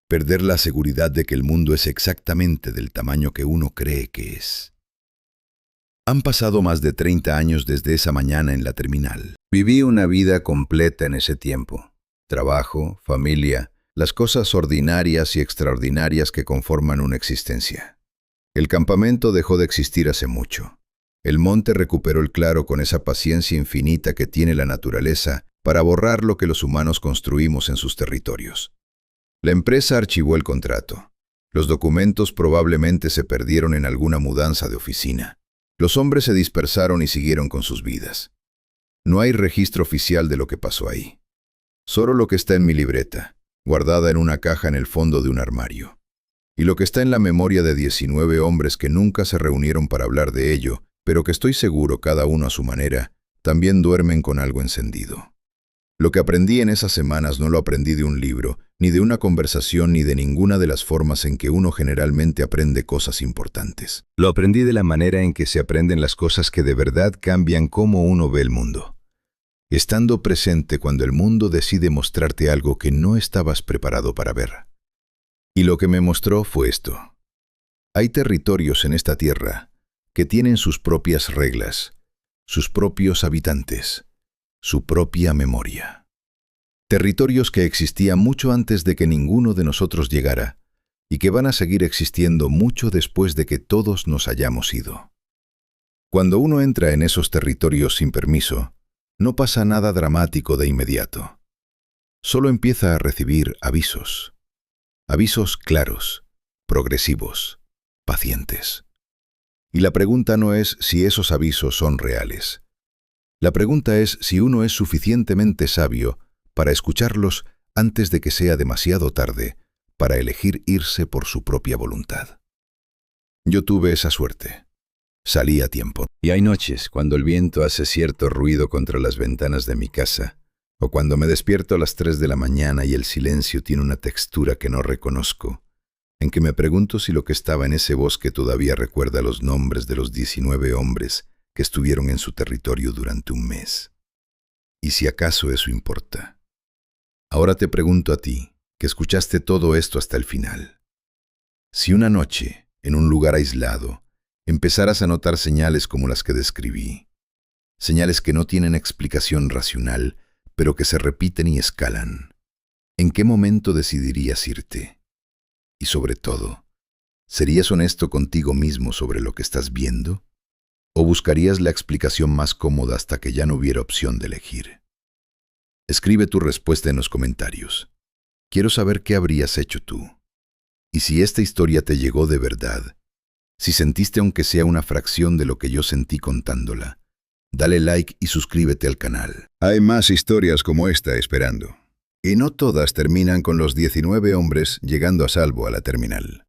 Perder la seguridad de que el mundo es exactamente del tamaño que uno cree que es. Han pasado más de 30 años desde esa mañana en la terminal. Viví una vida completa en ese tiempo. Trabajo, familia, las cosas ordinarias y extraordinarias que conforman una existencia. El campamento dejó de existir hace mucho. El monte recuperó el claro con esa paciencia infinita que tiene la naturaleza para borrar lo que los humanos construimos en sus territorios. La empresa archivó el contrato. Los documentos probablemente se perdieron en alguna mudanza de oficina. Los hombres se dispersaron y siguieron con sus vidas. No hay registro oficial de lo que pasó ahí. Solo lo que está en mi libreta, guardada en una caja en el fondo de un armario. Y lo que está en la memoria de 19 hombres que nunca se reunieron para hablar de ello, pero que estoy seguro, cada uno a su manera, también duermen con algo encendido. Lo que aprendí en esas semanas no lo aprendí de un libro, ni de una conversación, ni de ninguna de las formas en que uno generalmente aprende cosas importantes. Lo aprendí de la manera en que se aprenden las cosas que de verdad cambian cómo uno ve el mundo. Estando presente cuando el mundo decide mostrarte algo que no estabas preparado para ver. Y lo que me mostró fue esto. Hay territorios en esta tierra que tienen sus propias reglas, sus propios habitantes, su propia memoria. Territorios que existían mucho antes de que ninguno de nosotros llegara y que van a seguir existiendo mucho después de que todos nos hayamos ido. Cuando uno entra en esos territorios sin permiso, no pasa nada dramático de inmediato. Solo empieza a recibir avisos. Avisos claros, progresivos, pacientes. Y la pregunta no es si esos avisos son reales. La pregunta es si uno es suficientemente sabio para escucharlos antes de que sea demasiado tarde para elegir irse por su propia voluntad. Yo tuve esa suerte. Salí a tiempo. Y hay noches cuando el viento hace cierto ruido contra las ventanas de mi casa, o cuando me despierto a las 3 de la mañana y el silencio tiene una textura que no reconozco, en que me pregunto si lo que estaba en ese bosque todavía recuerda los nombres de los 19 hombres que estuvieron en su territorio durante un mes. Y si acaso eso importa. Ahora te pregunto a ti, que escuchaste todo esto hasta el final. Si una noche, en un lugar aislado, empezaras a notar señales como las que describí, señales que no tienen explicación racional, pero que se repiten y escalan, ¿en qué momento decidirías irte? Y sobre todo, ¿serías honesto contigo mismo sobre lo que estás viendo? ¿O buscarías la explicación más cómoda hasta que ya no hubiera opción de elegir? Escribe tu respuesta en los comentarios. Quiero saber qué habrías hecho tú. Y si esta historia te llegó de verdad, si sentiste aunque sea una fracción de lo que yo sentí contándola, dale like y suscríbete al canal. Hay más historias como esta esperando. Y no todas terminan con los 19 hombres llegando a salvo a la terminal.